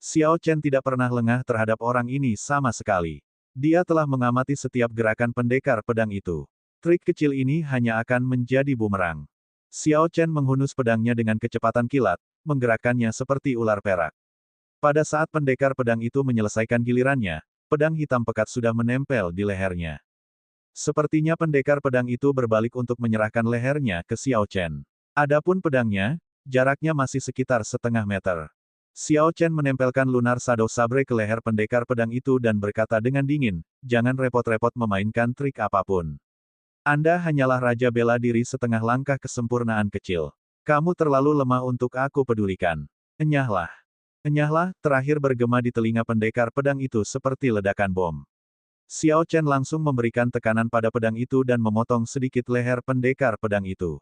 Xiao Chen tidak pernah lengah terhadap orang ini sama sekali. Dia telah mengamati setiap gerakan pendekar pedang itu. Trik kecil ini hanya akan menjadi bumerang. Xiao Chen menghunus pedangnya dengan kecepatan kilat, menggerakkannya seperti ular perak. Pada saat pendekar pedang itu menyelesaikan gilirannya, pedang hitam pekat sudah menempel di lehernya. Sepertinya pendekar pedang itu berbalik untuk menyerahkan lehernya ke Xiao Chen. Adapun pedangnya, jaraknya masih sekitar setengah meter. Xiao Chen menempelkan lunar shadow sabre ke leher pendekar pedang itu dan berkata dengan dingin, "Jangan repot-repot memainkan trik apapun. Anda hanyalah raja bela diri setengah langkah kesempurnaan kecil. Kamu terlalu lemah untuk aku pedulikan. Enyahlah. Enyahlah," terakhir bergema di telinga pendekar pedang itu seperti ledakan bom. Xiao Chen langsung memberikan tekanan pada pedang itu dan memotong sedikit leher pendekar pedang itu.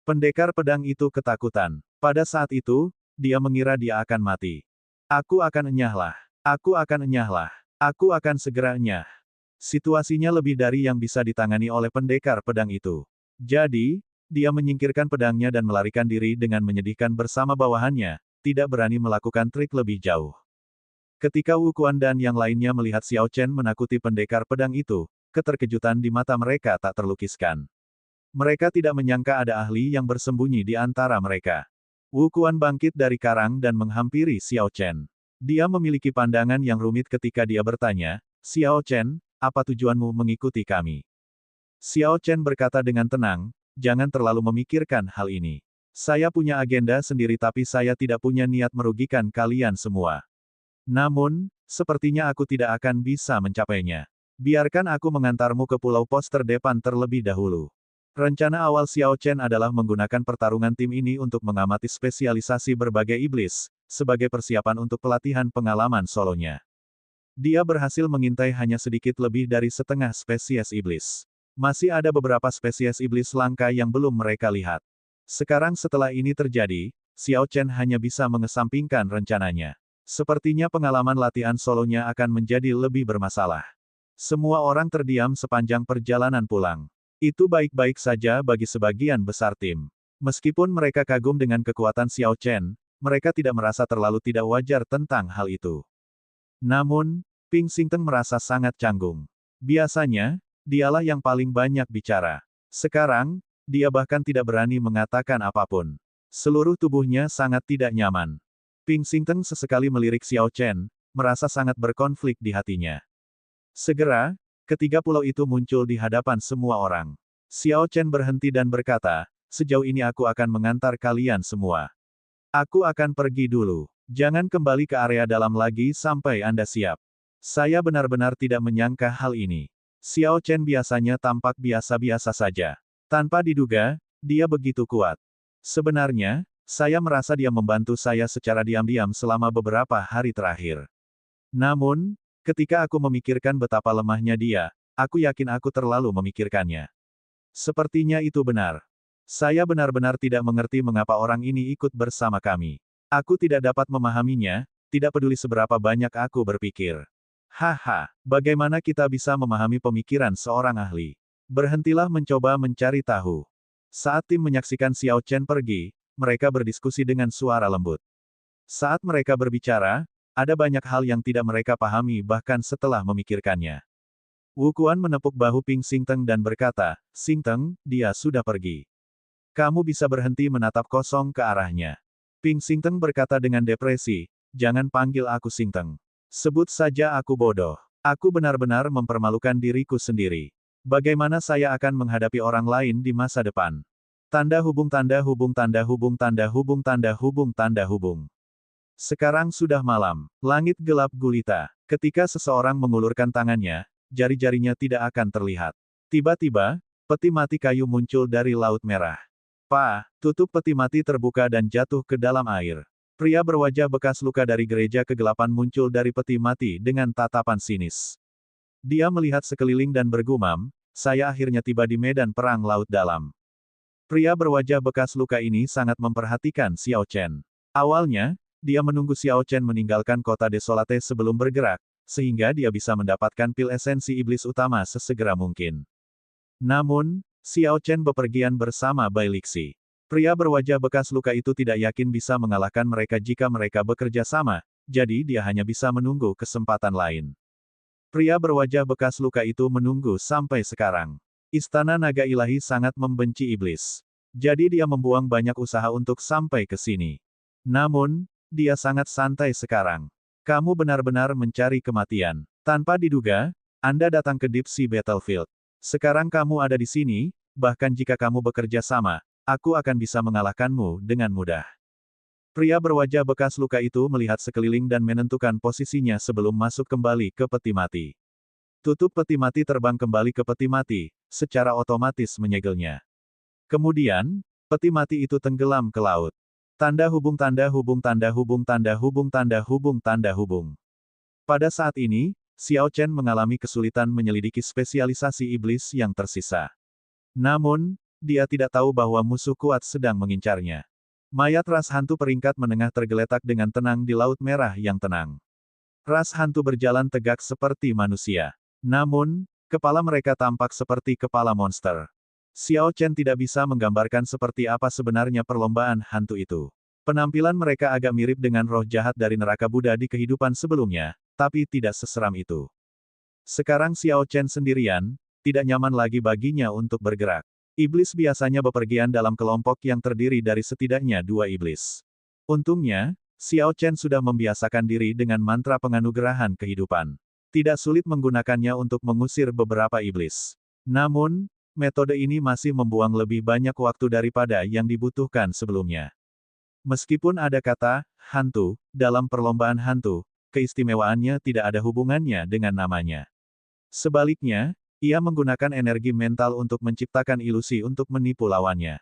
Pendekar pedang itu ketakutan. Pada saat itu, dia mengira dia akan mati. "Aku akan enyahlah. Aku akan enyahlah. Aku akan segera enyah." Situasinya lebih dari yang bisa ditangani oleh pendekar pedang itu. Jadi, dia menyingkirkan pedangnya dan melarikan diri dengan menyedihkan bersama bawahannya, tidak berani melakukan trik lebih jauh. Ketika Wu Quan dan yang lainnya melihat Xiao Chen menakuti pendekar pedang itu, keterkejutan di mata mereka tak terlukiskan. Mereka tidak menyangka ada ahli yang bersembunyi di antara mereka. Wu Quan bangkit dari karang dan menghampiri Xiao Chen. Dia memiliki pandangan yang rumit ketika dia bertanya, "Xiao Chen, apa tujuanmu mengikuti kami?" Xiao Chen berkata dengan tenang, "Jangan terlalu memikirkan hal ini. Saya punya agenda sendiri tapi saya tidak punya niat merugikan kalian semua. Namun, sepertinya aku tidak akan bisa mencapainya. Biarkan aku mengantarmu ke pulau pos terdepan terlebih dahulu." Rencana awal Xiao Chen adalah menggunakan pertarungan tim ini untuk mengamati spesialisasi berbagai iblis, sebagai persiapan untuk pelatihan pengalaman solonya. Dia berhasil mengintai hanya sedikit lebih dari setengah spesies iblis. Masih ada beberapa spesies iblis langka yang belum mereka lihat. Sekarang setelah ini terjadi, Xiao Chen hanya bisa mengesampingkan rencananya. Sepertinya pengalaman latihan solonya akan menjadi lebih bermasalah. Semua orang terdiam sepanjang perjalanan pulang. Itu baik-baik saja bagi sebagian besar tim. Meskipun mereka kagum dengan kekuatan Xiao Chen, mereka tidak merasa terlalu tidak wajar tentang hal itu. Namun, Ping Xingteng merasa sangat canggung. Biasanya, dialah yang paling banyak bicara. Sekarang, dia bahkan tidak berani mengatakan apapun. Seluruh tubuhnya sangat tidak nyaman. Ping Xingteng sesekali melirik Xiao Chen, merasa sangat berkonflik di hatinya. Segera, ketiga pulau itu muncul di hadapan semua orang. Xiao Chen berhenti dan berkata, "Sejauh ini aku akan mengantar kalian semua. Aku akan pergi dulu. Jangan kembali ke area dalam lagi sampai Anda siap." Saya benar-benar tidak menyangka hal ini. Xiao Chen biasanya tampak biasa-biasa saja. Tanpa diduga, dia begitu kuat. Sebenarnya, saya merasa dia membantu saya secara diam-diam selama beberapa hari terakhir. Namun, ketika aku memikirkan betapa lemahnya dia, aku yakin aku terlalu memikirkannya. Sepertinya itu benar. Saya benar-benar tidak mengerti mengapa orang ini ikut bersama kami. Aku tidak dapat memahaminya, tidak peduli seberapa banyak aku berpikir. Haha, bagaimana kita bisa memahami pemikiran seorang ahli? Berhentilah mencoba mencari tahu. Saat tim menyaksikan Xiao Chen pergi, mereka berdiskusi dengan suara lembut. Saat mereka berbicara, ada banyak hal yang tidak mereka pahami bahkan setelah memikirkannya. Wu Quan menepuk bahu Ping Xingteng dan berkata, "Xingteng, dia sudah pergi. Kamu bisa berhenti menatap kosong ke arahnya." Ping Xingteng berkata dengan depresi, "Jangan panggil aku Xingteng. Sebut saja aku bodoh. Aku benar-benar mempermalukan diriku sendiri. Bagaimana saya akan menghadapi orang lain di masa depan?" Tanda hubung tanda hubung tanda hubung tanda hubung tanda hubung tanda hubung. Sekarang sudah malam. Langit gelap gulita. Ketika seseorang mengulurkan tangannya, jari-jarinya tidak akan terlihat. Tiba-tiba, peti mati kayu muncul dari Laut Merah. Tutup peti mati terbuka dan jatuh ke dalam air. Pria berwajah bekas luka dari gereja kegelapan muncul dari peti mati dengan tatapan sinis. Dia melihat sekeliling dan bergumam, "Saya akhirnya tiba di medan perang laut dalam." Pria berwajah bekas luka ini sangat memperhatikan Xiao Chen. Awalnya, dia menunggu Xiao Chen meninggalkan kota desolate sebelum bergerak, sehingga dia bisa mendapatkan pil esensi iblis utama sesegera mungkin. Namun, Xiao Chen bepergian bersama Bai Lixi. Pria berwajah bekas luka itu tidak yakin bisa mengalahkan mereka jika mereka bekerja sama, jadi dia hanya bisa menunggu kesempatan lain. Pria berwajah bekas luka itu menunggu sampai sekarang. Istana Naga Ilahi sangat membenci iblis. Jadi dia membuang banyak usaha untuk sampai ke sini. Namun, dia sangat santai sekarang. Kamu benar-benar mencari kematian. Tanpa diduga, Anda datang ke Deep Sea Battlefield. Sekarang kamu ada di sini, bahkan jika kamu bekerja sama, aku akan bisa mengalahkanmu dengan mudah. Pria berwajah bekas luka itu melihat sekeliling dan menentukan posisinya sebelum masuk kembali ke peti mati. Tutup peti mati terbang kembali ke peti mati, secara otomatis menyegelnya. Kemudian, peti mati itu tenggelam ke laut. Tanda hubung tanda hubung tanda hubung tanda hubung tanda hubung tanda hubung. Pada saat ini, Xiao Chen mengalami kesulitan menyelidiki spesialisasi iblis yang tersisa. Namun, dia tidak tahu bahwa musuh kuat sedang mengincarnya. Mayat ras hantu peringkat menengah tergeletak dengan tenang di Laut Merah yang tenang. Ras hantu berjalan tegak seperti manusia. Namun, kepala mereka tampak seperti kepala monster. Xiao Chen tidak bisa menggambarkan seperti apa sebenarnya perlombaan hantu itu. Penampilan mereka agak mirip dengan roh jahat dari neraka Buddha di kehidupan sebelumnya, tapi tidak seseram itu. Sekarang Xiao Chen sendirian, tidak nyaman lagi baginya untuk bergerak. Iblis biasanya bepergian dalam kelompok yang terdiri dari setidaknya 2 iblis. Untungnya, Xiao Chen sudah membiasakan diri dengan mantra penganugerahan kehidupan. Tidak sulit menggunakannya untuk mengusir beberapa iblis. Namun, metode ini masih membuang lebih banyak waktu daripada yang dibutuhkan sebelumnya. Meskipun ada kata hantu dalam perlombaan hantu, keistimewaannya tidak ada hubungannya dengan namanya. Sebaliknya, ia menggunakan energi mental untuk menciptakan ilusi untuk menipu lawannya.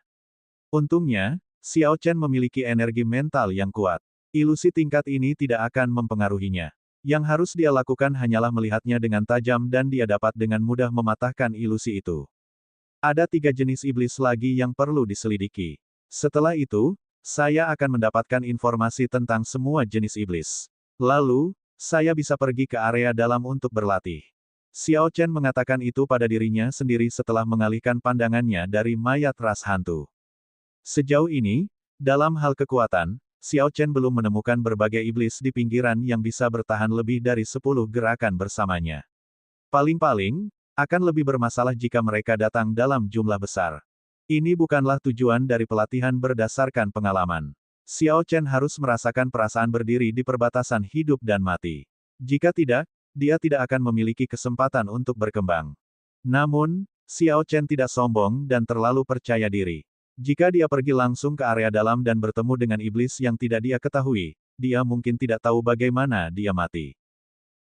Untungnya, Xiao Chen memiliki energi mental yang kuat. Ilusi tingkat ini tidak akan mempengaruhinya. Yang harus dia lakukan hanyalah melihatnya dengan tajam dan dia dapat dengan mudah mematahkan ilusi itu. Ada 3 jenis iblis lagi yang perlu diselidiki. Setelah itu, saya akan mendapatkan informasi tentang semua jenis iblis. Lalu, saya bisa pergi ke area dalam untuk berlatih. Xiao Chen mengatakan itu pada dirinya sendiri setelah mengalihkan pandangannya dari mayat ras hantu. Sejauh ini, dalam hal kekuatan, Xiao Chen belum menemukan berbagai iblis di pinggiran yang bisa bertahan lebih dari 10 gerakan bersamanya. Paling-paling, akan lebih bermasalah jika mereka datang dalam jumlah besar. Ini bukanlah tujuan dari pelatihan berdasarkan pengalaman. Xiao Chen harus merasakan perasaan berdiri di perbatasan hidup dan mati. Jika tidak, dia tidak akan memiliki kesempatan untuk berkembang. Namun, Xiao Chen tidak sombong dan terlalu percaya diri. Jika dia pergi langsung ke area dalam dan bertemu dengan iblis yang tidak dia ketahui, dia mungkin tidak tahu bagaimana dia mati.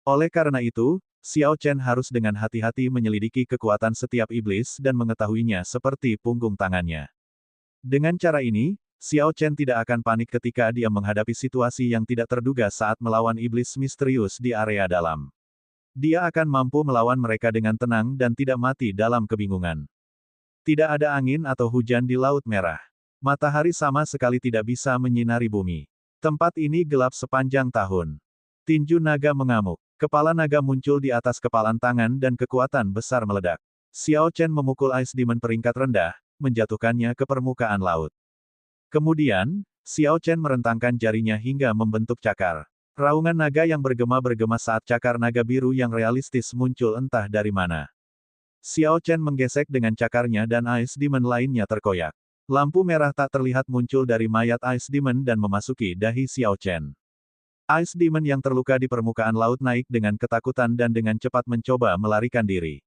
Oleh karena itu, Xiao Chen harus dengan hati-hati menyelidiki kekuatan setiap iblis dan mengetahuinya seperti punggung tangannya. Dengan cara ini, Xiao Chen tidak akan panik ketika dia menghadapi situasi yang tidak terduga saat melawan iblis misterius di area dalam. Dia akan mampu melawan mereka dengan tenang dan tidak mati dalam kebingungan. Tidak ada angin atau hujan di Laut Merah. Matahari sama sekali tidak bisa menyinari bumi. Tempat ini gelap sepanjang tahun. Tinju naga mengamuk. Kepala naga muncul di atas kepalan tangan dan kekuatan besar meledak. Xiao Chen memukul Ice Demon peringkat rendah, menjatuhkannya ke permukaan laut. Kemudian, Xiao Chen merentangkan jarinya hingga membentuk cakar. Raungan naga yang bergema-bergema saat cakar naga biru yang realistis muncul entah dari mana. Xiao Chen menggesek dengan cakarnya dan Ice Demon lainnya terkoyak. Lampu merah tak terlihat muncul dari mayat Ice Demon dan memasuki dahi Xiao Chen. Ice Demon yang terluka di permukaan laut naik dengan ketakutan dan dengan cepat mencoba melarikan diri.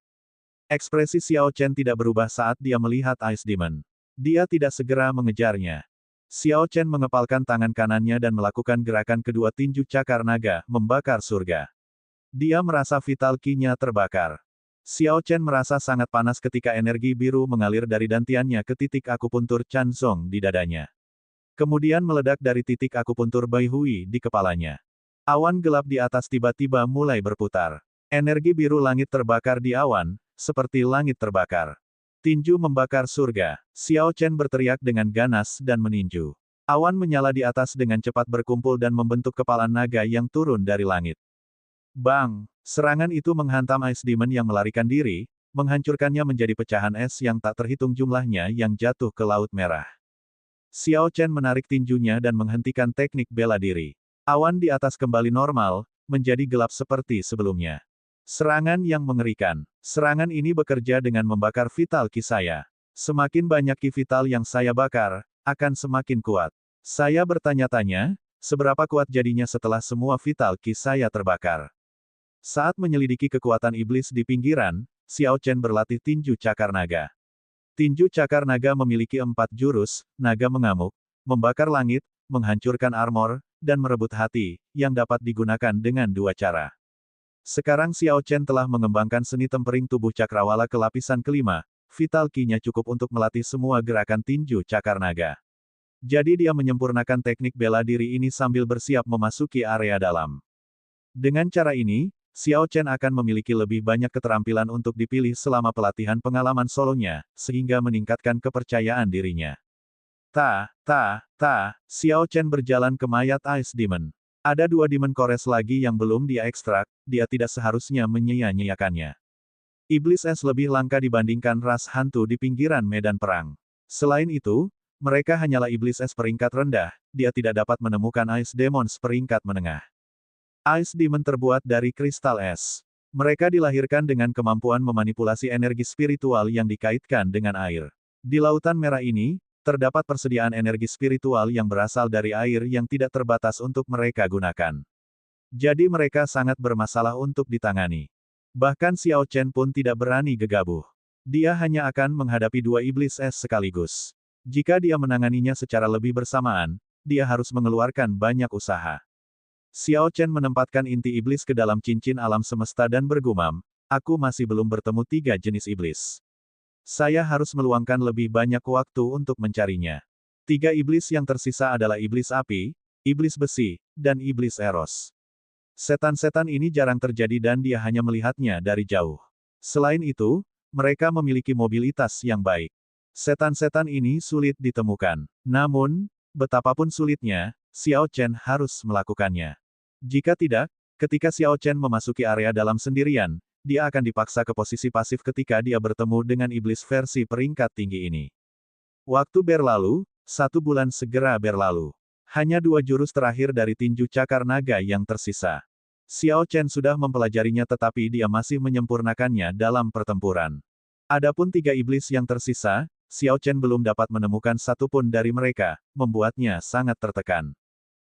Ekspresi Xiao Chen tidak berubah saat dia melihat Ice Demon. Dia tidak segera mengejarnya. Xiao Chen mengepalkan tangan kanannya dan melakukan gerakan kedua tinju cakar naga, membakar surga. Dia merasa vital ki-nya terbakar. Xiao Chen merasa sangat panas ketika energi biru mengalir dari dantiannya ke titik akupuntur Chan Zong di dadanya. Kemudian meledak dari titik akupuntur Bai Hui di kepalanya. Awan gelap di atas tiba-tiba mulai berputar. Energi biru langit terbakar di awan, seperti langit terbakar. Tinju membakar surga. Xiao Chen berteriak dengan ganas dan meninju. Awan menyala di atas dengan cepat berkumpul dan membentuk kepala naga yang turun dari langit. Bang! Serangan itu menghantam Ice Demon yang melarikan diri, menghancurkannya menjadi pecahan es yang tak terhitung jumlahnya yang jatuh ke Laut Merah. Xiao Chen menarik tinjunya dan menghentikan teknik bela diri. Awan di atas kembali normal, menjadi gelap seperti sebelumnya. Serangan yang mengerikan. Serangan ini bekerja dengan membakar vital ki saya. Semakin banyak ki vital yang saya bakar, akan semakin kuat. Saya bertanya-tanya, seberapa kuat jadinya setelah semua vital ki saya terbakar. Saat menyelidiki kekuatan iblis di pinggiran, Xiao Chen berlatih tinju cakar naga. Tinju cakar naga memiliki 4 jurus, naga mengamuk, membakar langit, menghancurkan armor, dan merebut hati, yang dapat digunakan dengan 2 cara. Sekarang Xiao Chen telah mengembangkan seni tempering tubuh cakrawala ke lapisan kelima, vital ki-nya cukup untuk melatih semua gerakan tinju cakar naga. Jadi dia menyempurnakan teknik bela diri ini sambil bersiap memasuki area dalam. Dengan cara ini, Xiao Chen akan memiliki lebih banyak keterampilan untuk dipilih selama pelatihan pengalaman solonya, sehingga meningkatkan kepercayaan dirinya. Xiao Chen berjalan ke mayat Ice Demon. Ada 2 Demon Kores lagi yang belum dia ekstrak, dia tidak seharusnya menyia-nyiakannya. Iblis es lebih langka dibandingkan ras hantu di pinggiran medan perang. Selain itu, mereka hanyalah iblis es peringkat rendah, dia tidak dapat menemukan Ice Demons peringkat menengah. Ice Demon terbuat dari kristal es. Mereka dilahirkan dengan kemampuan memanipulasi energi spiritual yang dikaitkan dengan air. Di lautan merah ini, terdapat persediaan energi spiritual yang berasal dari air yang tidak terbatas untuk mereka gunakan. Jadi mereka sangat bermasalah untuk ditangani. Bahkan Xiao Chen pun tidak berani gegabah. Dia hanya akan menghadapi 2 iblis es sekaligus. Jika dia menanganinya secara lebih bersamaan, dia harus mengeluarkan banyak usaha. Xiao Chen menempatkan inti iblis ke dalam cincin alam semesta dan bergumam, aku masih belum bertemu 3 jenis iblis. Saya harus meluangkan lebih banyak waktu untuk mencarinya. 3 iblis yang tersisa adalah iblis api, iblis besi, dan iblis eros. Setan-setan ini jarang terjadi dan dia hanya melihatnya dari jauh. Selain itu, mereka memiliki mobilitas yang baik. Setan-setan ini sulit ditemukan. Namun, betapapun sulitnya, Xiao Chen harus melakukannya. Jika tidak, ketika Xiao Chen memasuki area dalam sendirian, dia akan dipaksa ke posisi pasif ketika dia bertemu dengan iblis versi peringkat tinggi ini. Waktu berlalu, 1 bulan segera berlalu. Hanya 2 jurus terakhir dari tinju cakar naga yang tersisa. Xiao Chen sudah mempelajarinya tetapi dia masih menyempurnakannya dalam pertempuran. Adapun 3 iblis yang tersisa, Xiao Chen belum dapat menemukan satupun dari mereka, membuatnya sangat tertekan.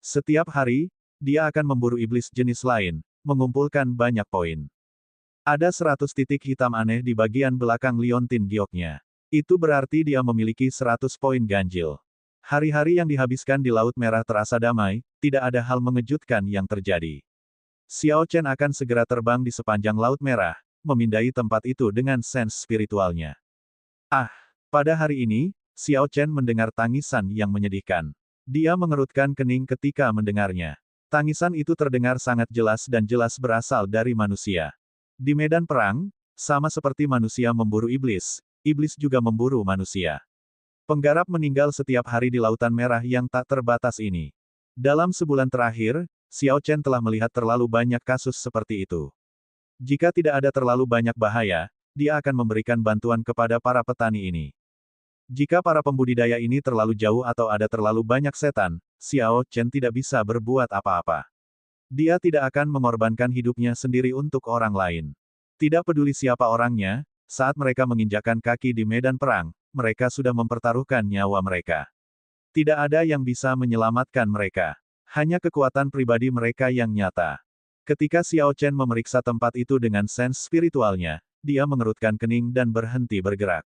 Setiap hari, dia akan memburu iblis jenis lain, mengumpulkan banyak poin. Ada 100 titik hitam aneh di bagian belakang liontin gioknya. Itu berarti dia memiliki 100 poin ganjil. Hari-hari yang dihabiskan di Laut Merah terasa damai, tidak ada hal mengejutkan yang terjadi. Xiao Chen akan segera terbang di sepanjang Laut Merah, memindai tempat itu dengan sens spiritualnya. Pada hari ini, Xiao Chen mendengar tangisan yang menyedihkan. Dia mengerutkan kening ketika mendengarnya. Tangisan itu terdengar sangat jelas dan jelas berasal dari manusia. Di medan perang, sama seperti manusia memburu iblis, iblis juga memburu manusia. Penggarap meninggal setiap hari di Lautan Merah yang tak terbatas ini. Dalam sebulan terakhir, Xiao Chen telah melihat terlalu banyak kasus seperti itu. Jika tidak ada terlalu banyak bahaya, dia akan memberikan bantuan kepada para petani ini. Jika para pembudidaya ini terlalu jauh atau ada terlalu banyak setan, Xiao Chen tidak bisa berbuat apa-apa. Dia tidak akan mengorbankan hidupnya sendiri untuk orang lain. Tidak peduli siapa orangnya, saat mereka menginjakkan kaki di medan perang, mereka sudah mempertaruhkan nyawa mereka. Tidak ada yang bisa menyelamatkan mereka. Hanya kekuatan pribadi mereka yang nyata. Ketika Xiao Chen memeriksa tempat itu dengan sens spiritualnya, dia mengerutkan kening dan berhenti bergerak.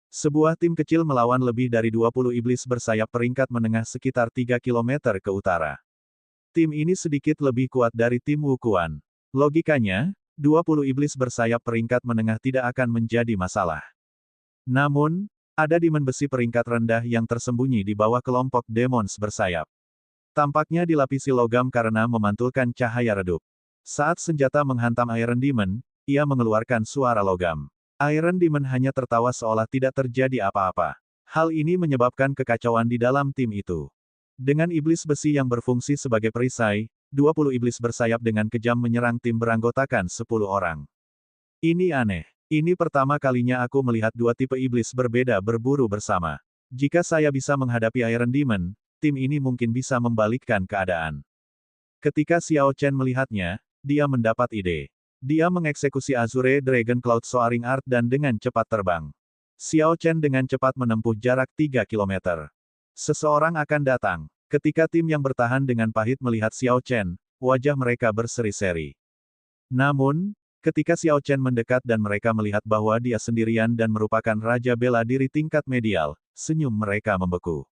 Sebuah tim kecil melawan lebih dari 20 iblis bersayap peringkat menengah sekitar 3 km ke utara. Tim ini sedikit lebih kuat dari tim Wukuan. Logikanya, 20 iblis bersayap peringkat menengah tidak akan menjadi masalah. Namun, ada demon besi peringkat rendah yang tersembunyi di bawah kelompok demons bersayap. Tampaknya dilapisi logam karena memantulkan cahaya redup. Saat senjata menghantam Iron Demon, ia mengeluarkan suara logam. Iron Demon hanya tertawa seolah tidak terjadi apa-apa. Hal ini menyebabkan kekacauan di dalam tim itu. Dengan iblis besi yang berfungsi sebagai perisai, 20 iblis bersayap dengan kejam menyerang tim beranggotakan 10 orang. Ini aneh. Ini pertama kalinya aku melihat 2 tipe iblis berbeda berburu bersama. Jika saya bisa menghadapi Iron Demon, tim ini mungkin bisa membalikkan keadaan. Ketika Xiao Chen melihatnya, dia mendapat ide. Dia mengeksekusi Azure Dragon Cloud Soaring Art dan dengan cepat terbang. Xiao Chen dengan cepat menempuh jarak 3 kilometer. Seseorang akan datang. Ketika tim yang bertahan dengan pahit melihat Xiao Chen, wajah mereka berseri-seri. Namun, ketika Xiao Chen mendekat dan mereka melihat bahwa dia sendirian dan merupakan raja bela diri tingkat medial, senyum mereka membeku.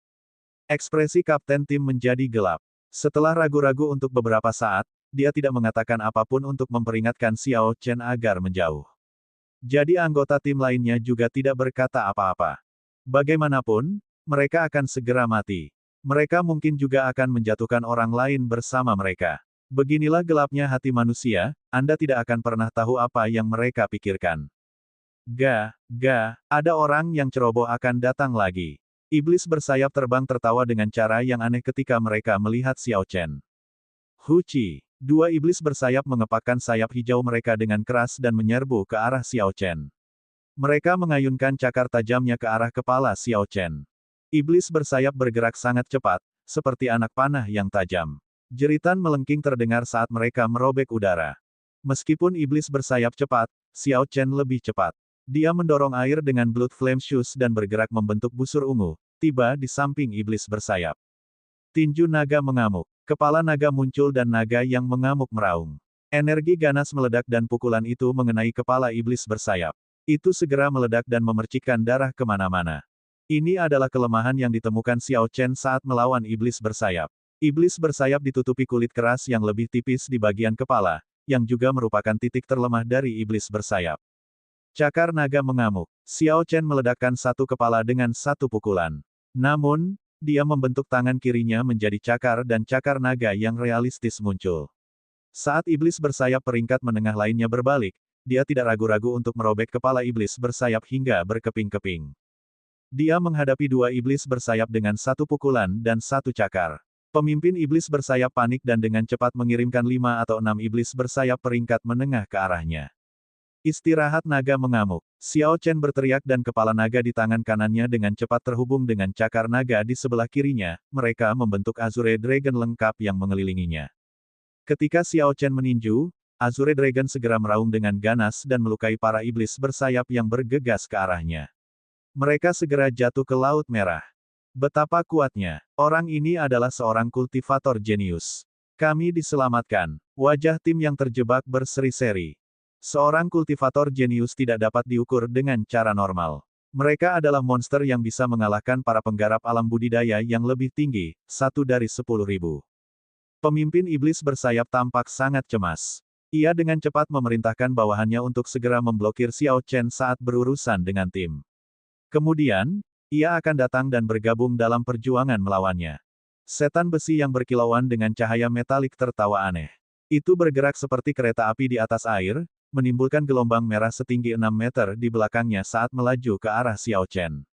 Ekspresi kapten tim menjadi gelap. Setelah ragu-ragu untuk beberapa saat, dia tidak mengatakan apapun untuk memperingatkan Xiao Chen agar menjauh. Jadi anggota tim lainnya juga tidak berkata apa-apa. Bagaimanapun, mereka akan segera mati. Mereka mungkin juga akan menjatuhkan orang lain bersama mereka. Beginilah gelapnya hati manusia, Anda tidak akan pernah tahu apa yang mereka pikirkan. Ada orang yang ceroboh akan datang lagi. Iblis bersayap terbang tertawa dengan cara yang aneh ketika mereka melihat Xiao Chen. Huci, dua iblis bersayap mengepakkan sayap hijau mereka dengan keras dan menyerbu ke arah Xiao Chen. Mereka mengayunkan cakar tajamnya ke arah kepala Xiao Chen. Iblis bersayap bergerak sangat cepat, seperti anak panah yang tajam. Jeritan melengking terdengar saat mereka merobek udara. Meskipun iblis bersayap cepat, Xiao Chen lebih cepat. Dia mendorong air dengan Blood Flame Shoes dan bergerak membentuk busur ungu, tiba di samping iblis bersayap. Tinju naga mengamuk. Kepala naga muncul dan naga yang mengamuk meraung. Energi ganas meledak dan pukulan itu mengenai kepala iblis bersayap. Itu segera meledak dan memercikkan darah kemana-mana. Ini adalah kelemahan yang ditemukan Xiao Chen saat melawan iblis bersayap. Iblis bersayap ditutupi kulit keras yang lebih tipis di bagian kepala, yang juga merupakan titik terlemah dari iblis bersayap. Cakar naga mengamuk. Xiao Chen meledakkan satu kepala dengan satu pukulan. Namun, dia membentuk tangan kirinya menjadi cakar dan cakar naga yang realistis muncul. Saat iblis bersayap peringkat menengah lainnya berbalik, dia tidak ragu-ragu untuk merobek kepala iblis bersayap hingga berkeping-keping. Dia menghadapi dua iblis bersayap dengan satu pukulan dan satu cakar. Pemimpin iblis bersayap panik dan dengan cepat mengirimkan 5 atau 6 iblis bersayap peringkat menengah ke arahnya. Istirahat naga mengamuk. Xiao Chen berteriak dan kepala naga di tangan kanannya dengan cepat terhubung dengan cakar naga di sebelah kirinya, mereka membentuk Azure Dragon lengkap yang mengelilinginya. Ketika Xiao Chen meninju, Azure Dragon segera meraung dengan ganas dan melukai para iblis bersayap yang bergegas ke arahnya. Mereka segera jatuh ke Laut Merah. Betapa kuatnya. Orang ini adalah seorang kultivator jenius. Kami diselamatkan. Wajah tim yang terjebak berseri-seri. Seorang kultivator jenius tidak dapat diukur dengan cara normal. Mereka adalah monster yang bisa mengalahkan para penggarap alam budidaya yang lebih tinggi, 1 dari 10.000. Pemimpin iblis bersayap tampak sangat cemas. Ia dengan cepat memerintahkan bawahannya untuk segera memblokir Xiao Chen saat berurusan dengan tim. Kemudian, ia akan datang dan bergabung dalam perjuangan melawannya. Setan besi yang berkilauan dengan cahaya metalik tertawa aneh. Itu bergerak seperti kereta api di atas air, menimbulkan gelombang merah setinggi 6 meter di belakangnya saat melaju ke arah Xiao Chen.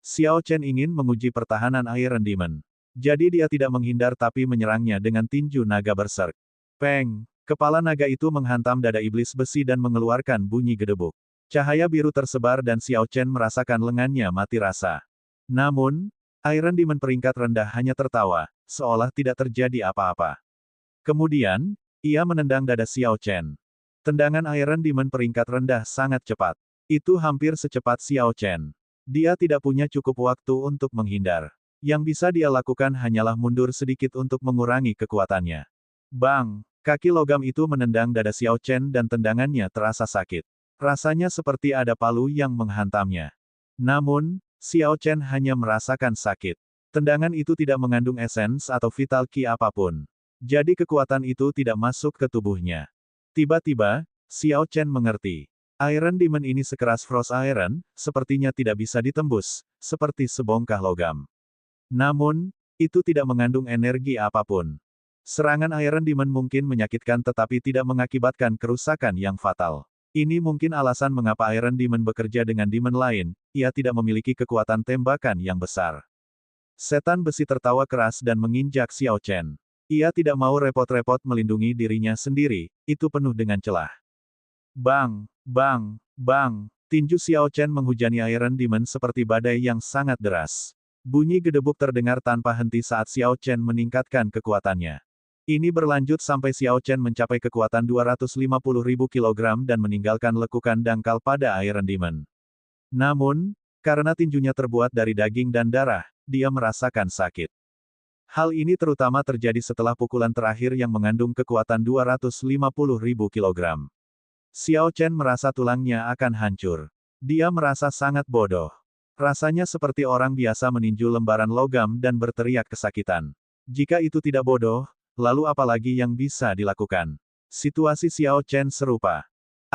Xiao Chen ingin menguji pertahanan Iron Demon. Jadi dia tidak menghindar tapi menyerangnya dengan tinju naga berserk. Peng! Kepala naga itu menghantam dada iblis besi dan mengeluarkan bunyi gedebuk. Cahaya biru tersebar dan Xiao Chen merasakan lengannya mati rasa. Namun, Iron Demon peringkat rendah hanya tertawa, seolah tidak terjadi apa-apa. Kemudian, ia menendang dada Xiao Chen. Tendangan Iron Demon peringkat rendah sangat cepat. Itu hampir secepat Xiao Chen. Dia tidak punya cukup waktu untuk menghindar. Yang bisa dia lakukan hanyalah mundur sedikit untuk mengurangi kekuatannya. Bang! Kaki logam itu menendang dada Xiao Chen dan tendangannya terasa sakit. Rasanya seperti ada palu yang menghantamnya. Namun, Xiao Chen hanya merasakan sakit. Tendangan itu tidak mengandung esens atau vital ki apapun. Jadi kekuatan itu tidak masuk ke tubuhnya. Tiba-tiba, Xiao Chen mengerti. Iron Demon ini sekeras Frost Iron, sepertinya tidak bisa ditembus, seperti sebongkah logam. Namun, itu tidak mengandung energi apapun. Serangan Iron Demon mungkin menyakitkan tetapi tidak mengakibatkan kerusakan yang fatal. Ini mungkin alasan mengapa Iron Demon bekerja dengan demon lain, ia tidak memiliki kekuatan tembakan yang besar. Setan besi tertawa keras dan menginjak Xiao Chen. Ia tidak mau repot-repot melindungi dirinya sendiri, itu penuh dengan celah. Bang! Bang! Bang! Tinju Xiao Chen menghujani Iron Demon seperti badai yang sangat deras. Bunyi gedebuk terdengar tanpa henti saat Xiao Chen meningkatkan kekuatannya. Ini berlanjut sampai Xiao Chen mencapai kekuatan 250.000 kilogram dan meninggalkan lekukan dangkal pada Iron Demon. Namun, karena tinjunya terbuat dari daging dan darah, dia merasakan sakit. Hal ini terutama terjadi setelah pukulan terakhir yang mengandung kekuatan 250.000 kilogram. Xiao Chen merasa tulangnya akan hancur. Dia merasa sangat bodoh. Rasanya seperti orang biasa meninju lembaran logam dan berteriak kesakitan. Jika itu tidak bodoh, lalu apalagi yang bisa dilakukan? Situasi Xiao Chen serupa.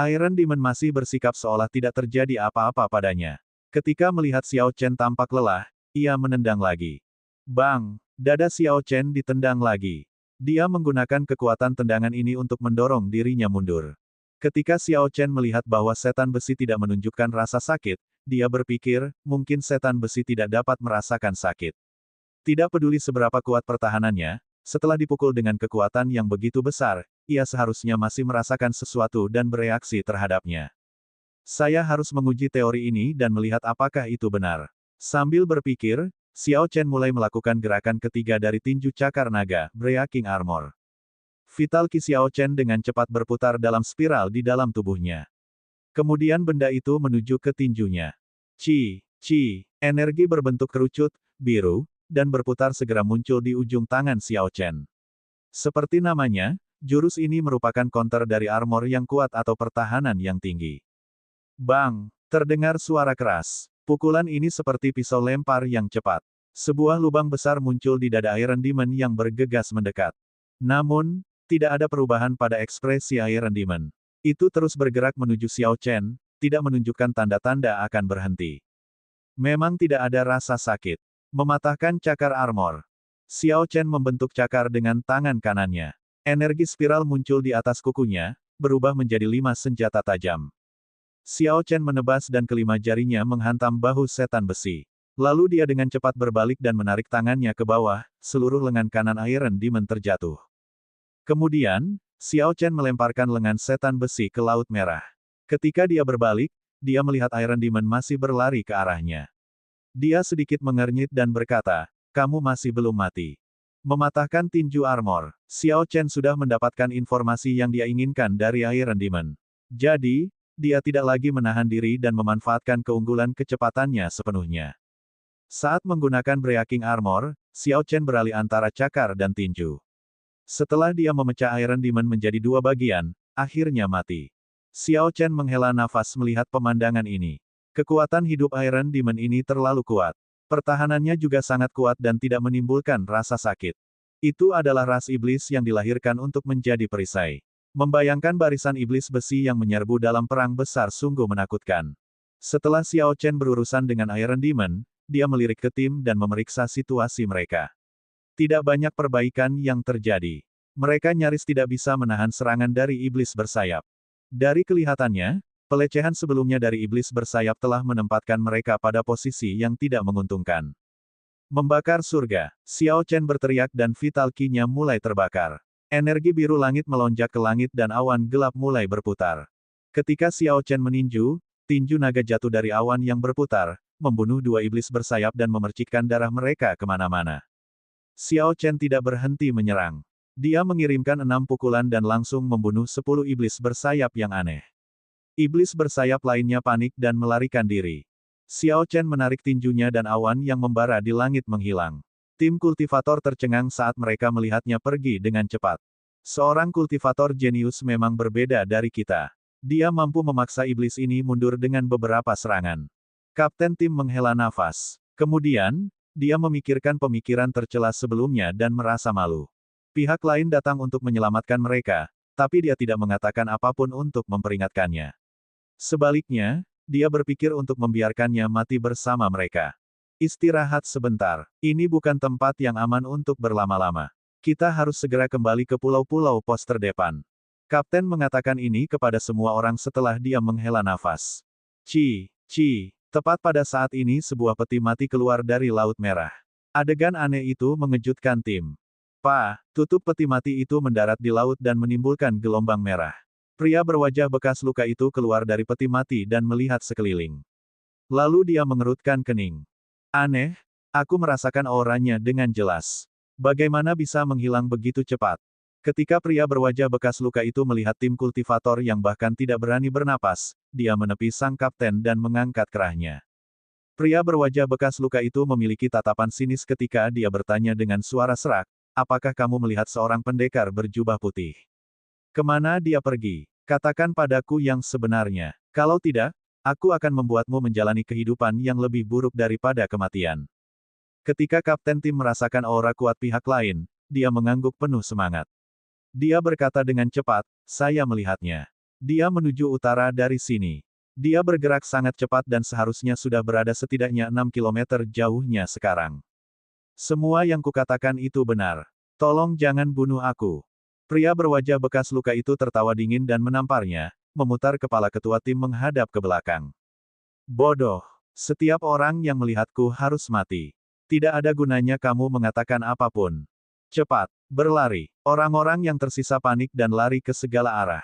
Iron Demon masih bersikap seolah tidak terjadi apa-apa padanya. Ketika melihat Xiao Chen tampak lelah, ia menendang lagi. Bang! Dada Xiao Chen ditendang lagi. Dia menggunakan kekuatan tendangan ini untuk mendorong dirinya mundur. Ketika Xiao Chen melihat bahwa setan besi tidak menunjukkan rasa sakit, dia berpikir, mungkin setan besi tidak dapat merasakan sakit. Tidak peduli seberapa kuat pertahanannya, setelah dipukul dengan kekuatan yang begitu besar, ia seharusnya masih merasakan sesuatu dan bereaksi terhadapnya. Saya harus menguji teori ini dan melihat apakah itu benar. Sambil berpikir, Xiao Chen mulai melakukan gerakan ketiga dari tinju cakar naga, Breaking Armor. Vital Ki Xiao Chen dengan cepat berputar dalam spiral di dalam tubuhnya. Kemudian benda itu menuju ke tinjunya. Energi berbentuk kerucut, biru, dan berputar segera muncul di ujung tangan Xiao Chen. Seperti namanya, jurus ini merupakan counter dari armor yang kuat atau pertahanan yang tinggi. Bang! Terdengar suara keras. Pukulan ini seperti pisau lempar yang cepat. Sebuah lubang besar muncul di dada Iron Demon yang bergegas mendekat. Namun, tidak ada perubahan pada ekspresi Iron Demon. Itu terus bergerak menuju Xiao Chen, tidak menunjukkan tanda-tanda akan berhenti. Memang tidak ada rasa sakit. Mematahkan cakar armor. Xiao Chen membentuk cakar dengan tangan kanannya. Energi spiral muncul di atas kukunya, berubah menjadi 5 senjata tajam. Xiao Chen menebas dan kelima jarinya menghantam bahu setan besi. Lalu dia dengan cepat berbalik dan menarik tangannya ke bawah, seluruh lengan kanan Iron Demon terjatuh. Kemudian, Xiao Chen melemparkan lengan setan besi ke Laut Merah. Ketika dia berbalik, dia melihat Iron Demon masih berlari ke arahnya. Dia sedikit mengernyit dan berkata, "Kamu masih belum mati." Mematahkan tinju armor, Xiao Chen sudah mendapatkan informasi yang dia inginkan dari Iron Demon. Jadi, dia tidak lagi menahan diri dan memanfaatkan keunggulan kecepatannya sepenuhnya. Saat menggunakan Breaking Armor, Xiao Chen beralih antara cakar dan tinju. Setelah dia memecah Iron Demon menjadi 2 bagian, akhirnya mati. Xiao Chen menghela nafas melihat pemandangan ini. Kekuatan hidup Iron Demon ini terlalu kuat. Pertahanannya juga sangat kuat dan tidak menimbulkan rasa sakit. Itu adalah ras iblis yang dilahirkan untuk menjadi perisai. Membayangkan barisan iblis besi yang menyerbu dalam perang besar sungguh menakutkan. Setelah Xiao Chen berurusan dengan Iron Demon, dia melirik ke tim dan memeriksa situasi mereka. Tidak banyak perbaikan yang terjadi. Mereka nyaris tidak bisa menahan serangan dari iblis bersayap. Dari kelihatannya, pelecehan sebelumnya dari iblis bersayap telah menempatkan mereka pada posisi yang tidak menguntungkan. Membakar surga, Xiao Chen berteriak dan Vital Ki-nya mulai terbakar. Energi biru langit melonjak ke langit dan awan gelap mulai berputar. Ketika Xiao Chen meninju, tinju naga jatuh dari awan yang berputar, membunuh 2 iblis bersayap dan memercikkan darah mereka kemana-mana. Xiao Chen tidak berhenti menyerang. Dia mengirimkan 6 pukulan dan langsung membunuh 10 iblis bersayap yang aneh. Iblis bersayap lainnya panik dan melarikan diri. Xiao Chen menarik tinjunya dan awan yang membara di langit menghilang. Tim kultivator tercengang saat mereka melihatnya pergi dengan cepat. Seorang kultivator jenius memang berbeda dari kita. Dia mampu memaksa iblis ini mundur dengan beberapa serangan. Kapten tim menghela nafas. Kemudian, dia memikirkan pemikiran tercela sebelumnya dan merasa malu. Pihak lain datang untuk menyelamatkan mereka, tapi dia tidak mengatakan apapun untuk memperingatkannya. Sebaliknya, dia berpikir untuk membiarkannya mati bersama mereka. Istirahat sebentar. Ini bukan tempat yang aman untuk berlama-lama. Kita harus segera kembali ke pulau-pulau pos terdepan. Kapten mengatakan ini kepada semua orang setelah dia menghela nafas. Tepat pada saat ini sebuah peti mati keluar dari Laut Merah. Adegan aneh itu mengejutkan tim. Tutup peti mati itu mendarat di laut dan menimbulkan gelombang merah. Pria berwajah bekas luka itu keluar dari peti mati dan melihat sekeliling. Lalu dia mengerutkan kening. Aneh, aku merasakan auranya dengan jelas. Bagaimana bisa menghilang begitu cepat? Ketika pria berwajah bekas luka itu melihat tim kultivator yang bahkan tidak berani bernapas, dia menepi sang kapten dan mengangkat kerahnya. Pria berwajah bekas luka itu memiliki tatapan sinis ketika dia bertanya dengan suara serak, apakah kamu melihat seorang pendekar berjubah putih? Kemana dia pergi? Katakan padaku yang sebenarnya. Kalau tidak, aku akan membuatmu menjalani kehidupan yang lebih buruk daripada kematian. Ketika kapten tim merasakan aura kuat pihak lain, dia mengangguk penuh semangat. Dia berkata dengan cepat, saya melihatnya. Dia menuju utara dari sini. Dia bergerak sangat cepat dan seharusnya sudah berada setidaknya 6 kilometer jauhnya sekarang. Semua yang kukatakan itu benar. Tolong jangan bunuh aku. Pria berwajah bekas luka itu tertawa dingin dan menamparnya, memutar kepala ketua tim menghadap ke belakang. Bodoh. Setiap orang yang melihatku harus mati. Tidak ada gunanya kamu mengatakan apapun. Cepat, berlari. Orang-orang yang tersisa panik dan lari ke segala arah.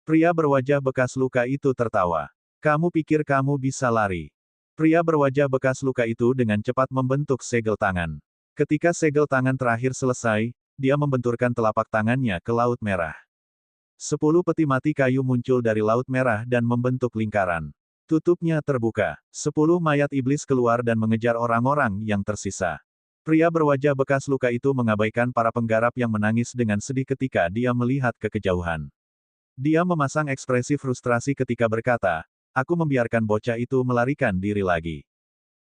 Pria berwajah bekas luka itu tertawa. Kamu pikir kamu bisa lari? Pria berwajah bekas luka itu dengan cepat membentuk segel tangan. Ketika segel tangan terakhir selesai, dia membenturkan telapak tangannya ke Laut Merah. 10 peti mati kayu muncul dari Laut Merah dan membentuk lingkaran. Tutupnya terbuka. 10 mayat iblis keluar dan mengejar orang-orang yang tersisa. Pria berwajah bekas luka itu mengabaikan para penggarap yang menangis dengan sedih ketika dia melihat ke kejauhan. Dia memasang ekspresi frustrasi ketika berkata, aku membiarkan bocah itu melarikan diri lagi.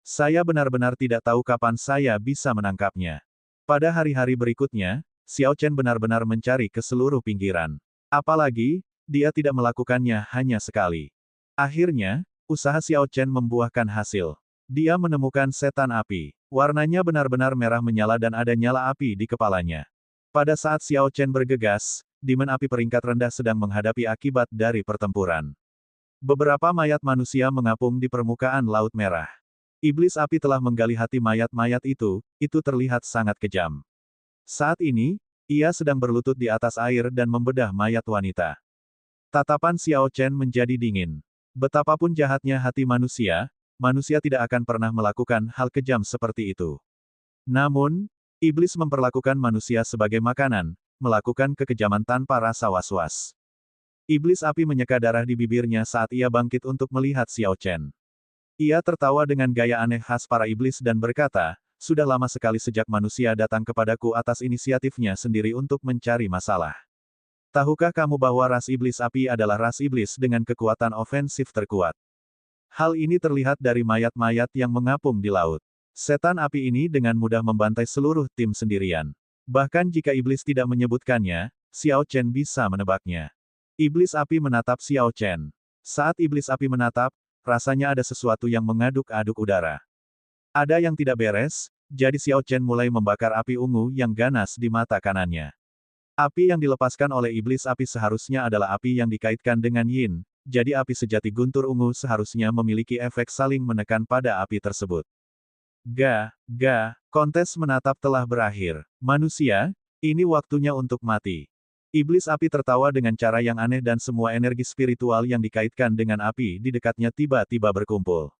Saya benar-benar tidak tahu kapan saya bisa menangkapnya. Pada hari-hari berikutnya, Xiao Chen benar-benar mencari ke seluruh pinggiran. Apalagi, dia tidak melakukannya hanya sekali. Akhirnya, usaha Xiao Chen membuahkan hasil. Dia menemukan setan api. Warnanya benar-benar merah menyala dan ada nyala api di kepalanya. Pada saat Xiao Chen bergegas, Demon api peringkat rendah sedang menghadapi akibat dari pertempuran. Beberapa mayat manusia mengapung di permukaan Laut Merah. Iblis api telah menggali hati mayat-mayat itu terlihat sangat kejam. Saat ini, ia sedang berlutut di atas air dan membedah mayat wanita. Tatapan Xiao Chen menjadi dingin. Betapapun jahatnya hati manusia, manusia tidak akan pernah melakukan hal kejam seperti itu. Namun, iblis memperlakukan manusia sebagai makanan, melakukan kekejaman tanpa rasa was-was. Iblis api menyeka darah di bibirnya saat ia bangkit untuk melihat Xiao Chen. Ia tertawa dengan gaya aneh khas para iblis dan berkata, sudah lama sekali sejak manusia datang kepadaku atas inisiatifnya sendiri untuk mencari masalah. Tahukah kamu bahwa ras iblis api adalah ras iblis dengan kekuatan ofensif terkuat? Hal ini terlihat dari mayat-mayat yang mengapung di laut. Setan api ini dengan mudah membantai seluruh tim sendirian. Bahkan jika iblis tidak menyebutkannya, Xiao Chen bisa menebaknya. Iblis api menatap Xiao Chen. Saat iblis api menatap, rasanya ada sesuatu yang mengaduk-aduk udara. Ada yang tidak beres, jadi Xiao Chen mulai membakar api ungu yang ganas di mata kanannya. Api yang dilepaskan oleh iblis api seharusnya adalah api yang dikaitkan dengan yin, jadi api sejati guntur ungu seharusnya memiliki efek saling menekan pada api tersebut. Kontes menatap telah berakhir. Manusia, ini waktunya untuk mati. Iblis api tertawa dengan cara yang aneh dan semua energi spiritual yang dikaitkan dengan api di dekatnya tiba-tiba berkumpul.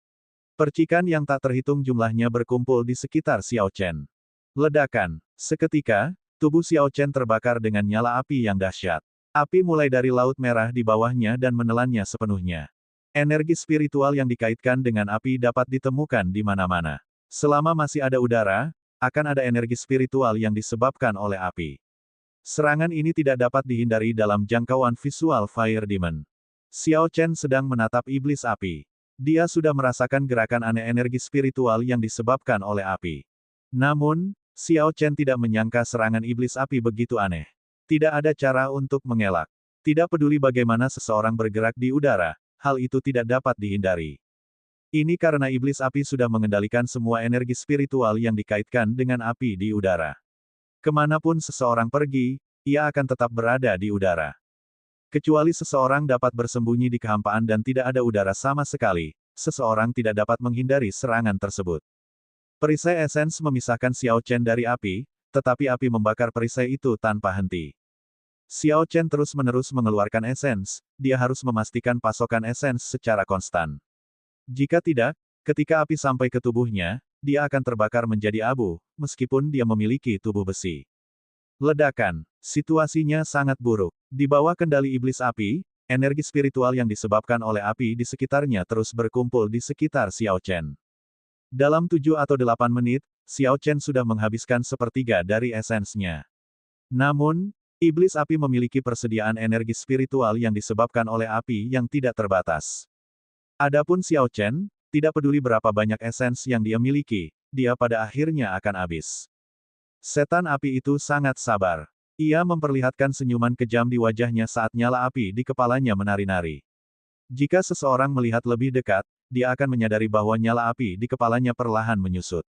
Percikan yang tak terhitung jumlahnya berkumpul di sekitar Xiao Chen. Ledakan. Seketika, tubuh Xiao Chen terbakar dengan nyala api yang dahsyat. Api mulai dari Laut Merah di bawahnya dan menelannya sepenuhnya. Energi spiritual yang dikaitkan dengan api dapat ditemukan di mana-mana. Selama masih ada udara, akan ada energi spiritual yang disebabkan oleh api. Serangan ini tidak dapat dihindari dalam jangkauan visual Fire Demon. Xiao Chen sedang menatap iblis api. Dia sudah merasakan gerakan aneh energi spiritual yang disebabkan oleh api. Namun, Xiao Chen tidak menyangka serangan iblis api begitu aneh. Tidak ada cara untuk mengelak. Tidak peduli bagaimana seseorang bergerak di udara, hal itu tidak dapat dihindari. Ini karena iblis api sudah mengendalikan semua energi spiritual yang dikaitkan dengan api di udara. Kemanapun seseorang pergi, ia akan tetap berada di udara. Kecuali seseorang dapat bersembunyi di kehampaan dan tidak ada udara sama sekali, seseorang tidak dapat menghindari serangan tersebut. Perisai esens memisahkan Xiao Chen dari api, tetapi api membakar perisai itu tanpa henti. Xiao Chen terus-menerus mengeluarkan esens, dia harus memastikan pasokan esens secara konstan. Jika tidak, ketika api sampai ke tubuhnya, dia akan terbakar menjadi abu, meskipun dia memiliki tubuh besi. Ledakan. Situasinya sangat buruk. Di bawah kendali iblis api, energi spiritual yang disebabkan oleh api di sekitarnya terus berkumpul di sekitar Xiao Chen. Dalam 7 atau 8 menit, Xiao Chen sudah menghabiskan sepertiga dari esensnya. Namun, iblis api memiliki persediaan energi spiritual yang disebabkan oleh api yang tidak terbatas. Adapun Xiao Chen, tidak peduli berapa banyak esens yang dia miliki, dia pada akhirnya akan habis. Setan api itu sangat sabar. Ia memperlihatkan senyuman kejam di wajahnya saat nyala api di kepalanya menari-nari. Jika seseorang melihat lebih dekat, dia akan menyadari bahwa nyala api di kepalanya perlahan menyusut.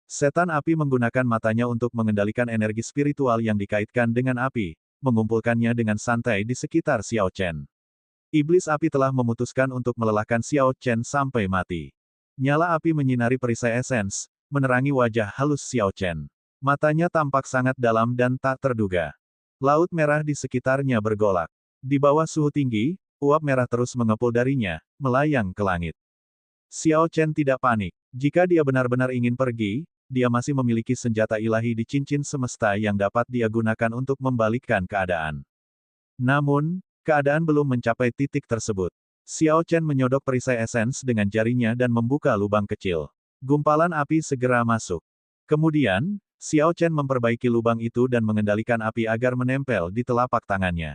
Setan api menggunakan matanya untuk mengendalikan energi spiritual yang dikaitkan dengan api, mengumpulkannya dengan santai di sekitar Xiao Chen. Iblis api telah memutuskan untuk melelahkan Xiao Chen sampai mati. Nyala api menyinari perisai esens, menerangi wajah halus Xiao Chen. Matanya tampak sangat dalam dan tak terduga. Laut merah di sekitarnya bergolak. Di bawah suhu tinggi, uap merah terus mengepul darinya, melayang ke langit. Xiao Chen tidak panik. Jika dia benar-benar ingin pergi, dia masih memiliki senjata ilahi di cincin semesta yang dapat dia gunakan untuk membalikkan keadaan. Namun, keadaan belum mencapai titik tersebut. Xiao Chen menyodok perisai esens dengan jarinya dan membuka lubang kecil. Gumpalan api segera masuk. Kemudian, Xiao Chen memperbaiki lubang itu dan mengendalikan api agar menempel di telapak tangannya.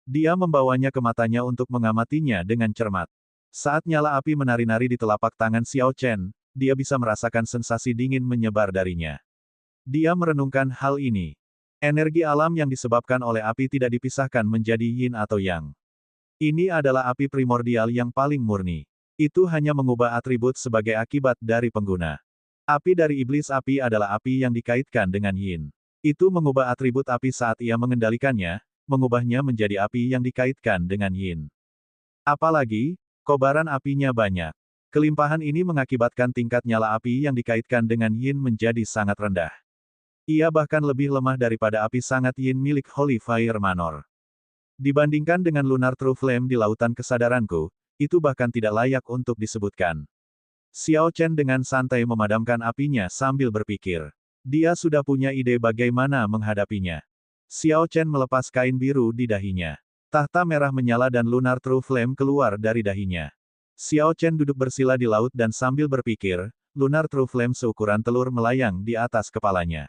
Dia membawanya ke matanya untuk mengamatinya dengan cermat. Saat nyala api menari-nari di telapak tangan Xiao Chen, dia bisa merasakan sensasi dingin menyebar darinya. Dia merenungkan hal ini. Energi alam yang disebabkan oleh api tidak dipisahkan menjadi yin atau yang. Ini adalah api primordial yang paling murni. Itu hanya mengubah atribut sebagai akibat dari pengguna. Api dari iblis api adalah api yang dikaitkan dengan yin. Itu mengubah atribut api saat ia mengendalikannya, mengubahnya menjadi api yang dikaitkan dengan yin. Apalagi, kobaran apinya banyak. Kelimpahan ini mengakibatkan tingkat nyala api yang dikaitkan dengan yin menjadi sangat rendah. Ia bahkan lebih lemah daripada api sangat yin milik Holy Fire Manor. Dibandingkan dengan Lunar True Flame di lautan kesadaranku, itu bahkan tidak layak untuk disebutkan. Xiao Chen dengan santai memadamkan apinya sambil berpikir. Dia sudah punya ide bagaimana menghadapinya. Xiao Chen melepas kain biru di dahinya. Tahta merah menyala dan Lunar True Flame keluar dari dahinya. Xiao Chen duduk bersila di laut dan sambil berpikir, Lunar True Flame seukuran telur melayang di atas kepalanya.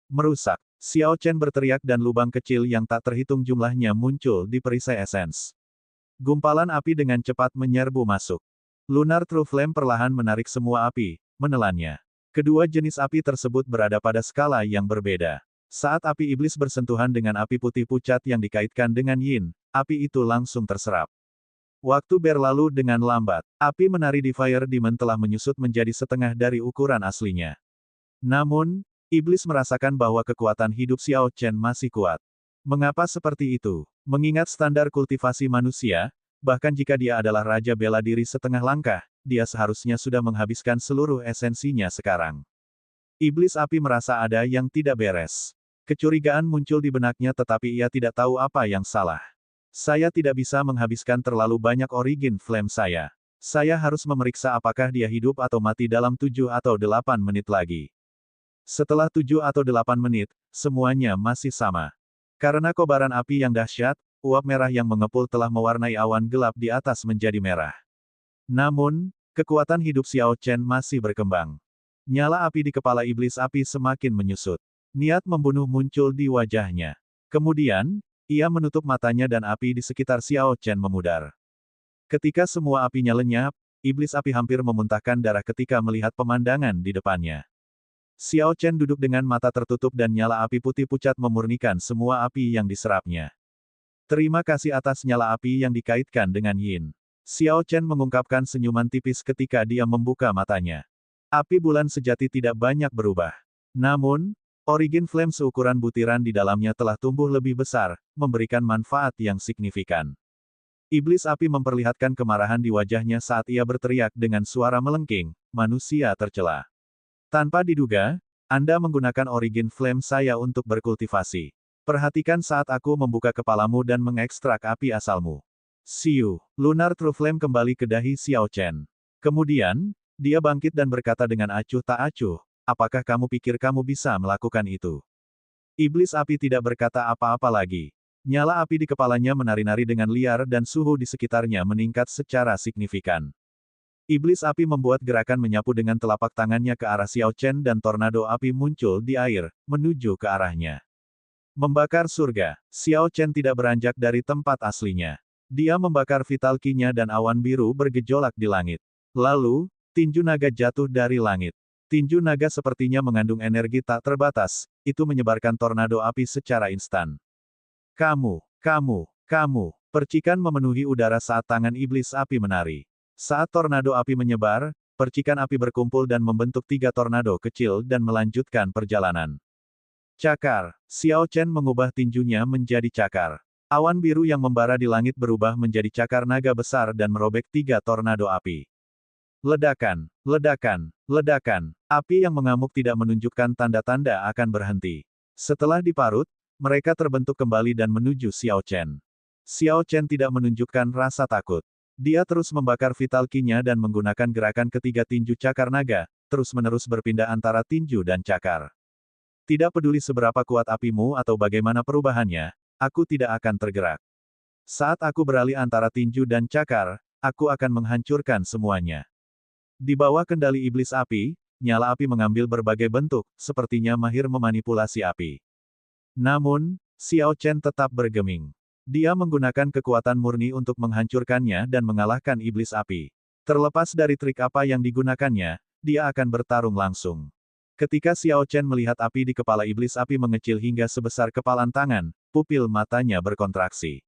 Merusak. Xiao Chen berteriak dan lubang kecil yang tak terhitung jumlahnya muncul di perisai esens. Gumpalan api dengan cepat menyerbu masuk. Lunar True Flame perlahan menarik semua api, menelannya. Kedua jenis api tersebut berada pada skala yang berbeda. Saat api iblis bersentuhan dengan api putih pucat yang dikaitkan dengan yin, api itu langsung terserap. Waktu berlalu dengan lambat. Api menari di Fire Demon telah menyusut menjadi setengah dari ukuran aslinya. Namun, iblis merasakan bahwa kekuatan hidup Xiao Chen masih kuat. Mengapa seperti itu? Mengingat standar kultivasi manusia, bahkan jika dia adalah raja bela diri setengah langkah, dia seharusnya sudah menghabiskan seluruh esensinya sekarang. Iblis api merasa ada yang tidak beres. Kecurigaan muncul di benaknya tetapi ia tidak tahu apa yang salah. Saya tidak bisa menghabiskan terlalu banyak origin flame saya. Saya harus memeriksa apakah dia hidup atau mati dalam 7 atau 8 menit lagi. Setelah 7 atau 8 menit, semuanya masih sama. Karena kobaran api yang dahsyat, uap merah yang mengepul telah mewarnai awan gelap di atas menjadi merah. Namun, kekuatan hidup Xiao Chen masih berkembang. Nyala api di kepala iblis api semakin menyusut. Niat membunuh muncul di wajahnya. Kemudian, ia menutup matanya dan api di sekitar Xiao Chen memudar. Ketika semua apinya lenyap, iblis api hampir memuntahkan darah ketika melihat pemandangan di depannya. Xiao Chen duduk dengan mata tertutup dan nyala api putih pucat memurnikan semua api yang diserapnya. Terima kasih atas nyala api yang dikaitkan dengan yin. Xiao Chen mengungkapkan senyuman tipis ketika dia membuka matanya. Api bulan sejati tidak banyak berubah. Namun, origin flame seukuran butiran di dalamnya telah tumbuh lebih besar, memberikan manfaat yang signifikan. Iblis api memperlihatkan kemarahan di wajahnya saat ia berteriak dengan suara melengking, manusia tercela. Tanpa diduga, Anda menggunakan origin flame saya untuk berkultivasi. Perhatikan saat aku membuka kepalamu dan mengekstrak api asalmu. Siu, Lunar True Flame kembali ke dahi Xiao Chen. Kemudian, dia bangkit dan berkata dengan acuh tak acuh, apakah kamu pikir kamu bisa melakukan itu? Iblis api tidak berkata apa-apa lagi. Nyala api di kepalanya menari-nari dengan liar dan suhu di sekitarnya meningkat secara signifikan. Iblis api membuat gerakan menyapu dengan telapak tangannya ke arah Xiao Chen dan tornado api muncul di air, menuju ke arahnya. Membakar surga, Xiao Chen tidak beranjak dari tempat aslinya. Dia membakar vital ki-nya dan awan biru bergejolak di langit. Lalu, tinju naga jatuh dari langit. Tinju naga sepertinya mengandung energi tak terbatas, itu menyebarkan tornado api secara instan. Kamu, percikan memenuhi udara saat tangan iblis api menari. Saat tornado api menyebar, percikan api berkumpul dan membentuk 3 tornado kecil dan melanjutkan perjalanan. Cakar, Xiao Chen mengubah tinjunya menjadi cakar. Awan biru yang membara di langit berubah menjadi cakar naga besar dan merobek 3 tornado api. Ledakan, ledakan, ledakan. Api yang mengamuk tidak menunjukkan tanda-tanda akan berhenti. Setelah diparut, mereka terbentuk kembali dan menuju Xiao Chen. Xiao Chen tidak menunjukkan rasa takut. Dia terus membakar vital ki-nya dan menggunakan gerakan ketiga tinju cakar naga, terus-menerus berpindah antara tinju dan cakar. Tidak peduli seberapa kuat apimu atau bagaimana perubahannya, aku tidak akan tergerak. Saat aku beralih antara tinju dan cakar, aku akan menghancurkan semuanya. Di bawah kendali iblis api, nyala api mengambil berbagai bentuk, sepertinya mahir memanipulasi api. Namun, Xiao Chen tetap bergeming. Dia menggunakan kekuatan murni untuk menghancurkannya dan mengalahkan iblis api. Terlepas dari trik apa yang digunakannya, dia akan bertarung langsung. Ketika Xiao Chen melihat api di kepala iblis api mengecil hingga sebesar kepalan tangan, pupil matanya berkontraksi.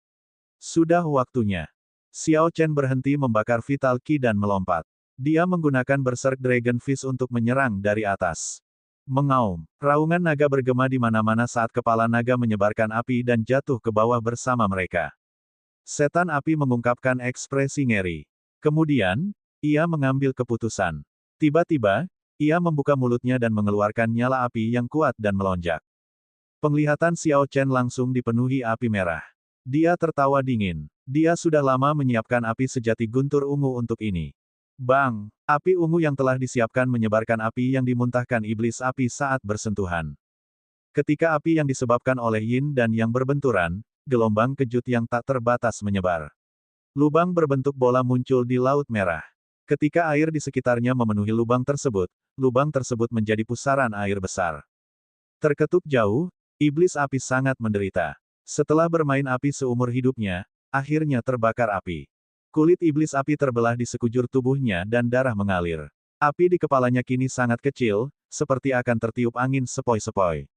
Sudah waktunya. Xiao Chen berhenti membakar vital ki dan melompat. Dia menggunakan Berserk Dragon Fist untuk menyerang dari atas. Mengaum. Raungan naga bergema di mana-mana saat kepala naga menyebarkan api dan jatuh ke bawah bersama mereka. Setan api mengungkapkan ekspresi ngeri. Kemudian, ia mengambil keputusan. Tiba-tiba, ia membuka mulutnya dan mengeluarkan nyala api yang kuat dan melonjak. Penglihatan Xiao Chen langsung dipenuhi api merah. Dia tertawa dingin. Dia sudah lama menyiapkan api sejati guntur ungu untuk ini. Bang! Api ungu yang telah disiapkan menyebarkan api yang dimuntahkan iblis api saat bersentuhan. Ketika api yang disebabkan oleh yin dan yang berbenturan, gelombang kejut yang tak terbatas menyebar. Lubang berbentuk bola muncul di Laut Merah. Ketika air di sekitarnya memenuhi lubang tersebut menjadi pusaran air besar. Terketuk jauh, iblis api sangat menderita. Setelah bermain api seumur hidupnya, akhirnya terbakar api. Kulit iblis api terbelah di sekujur tubuhnya dan darah mengalir. Api di kepalanya kini sangat kecil, seperti akan tertiup angin sepoi-sepoi.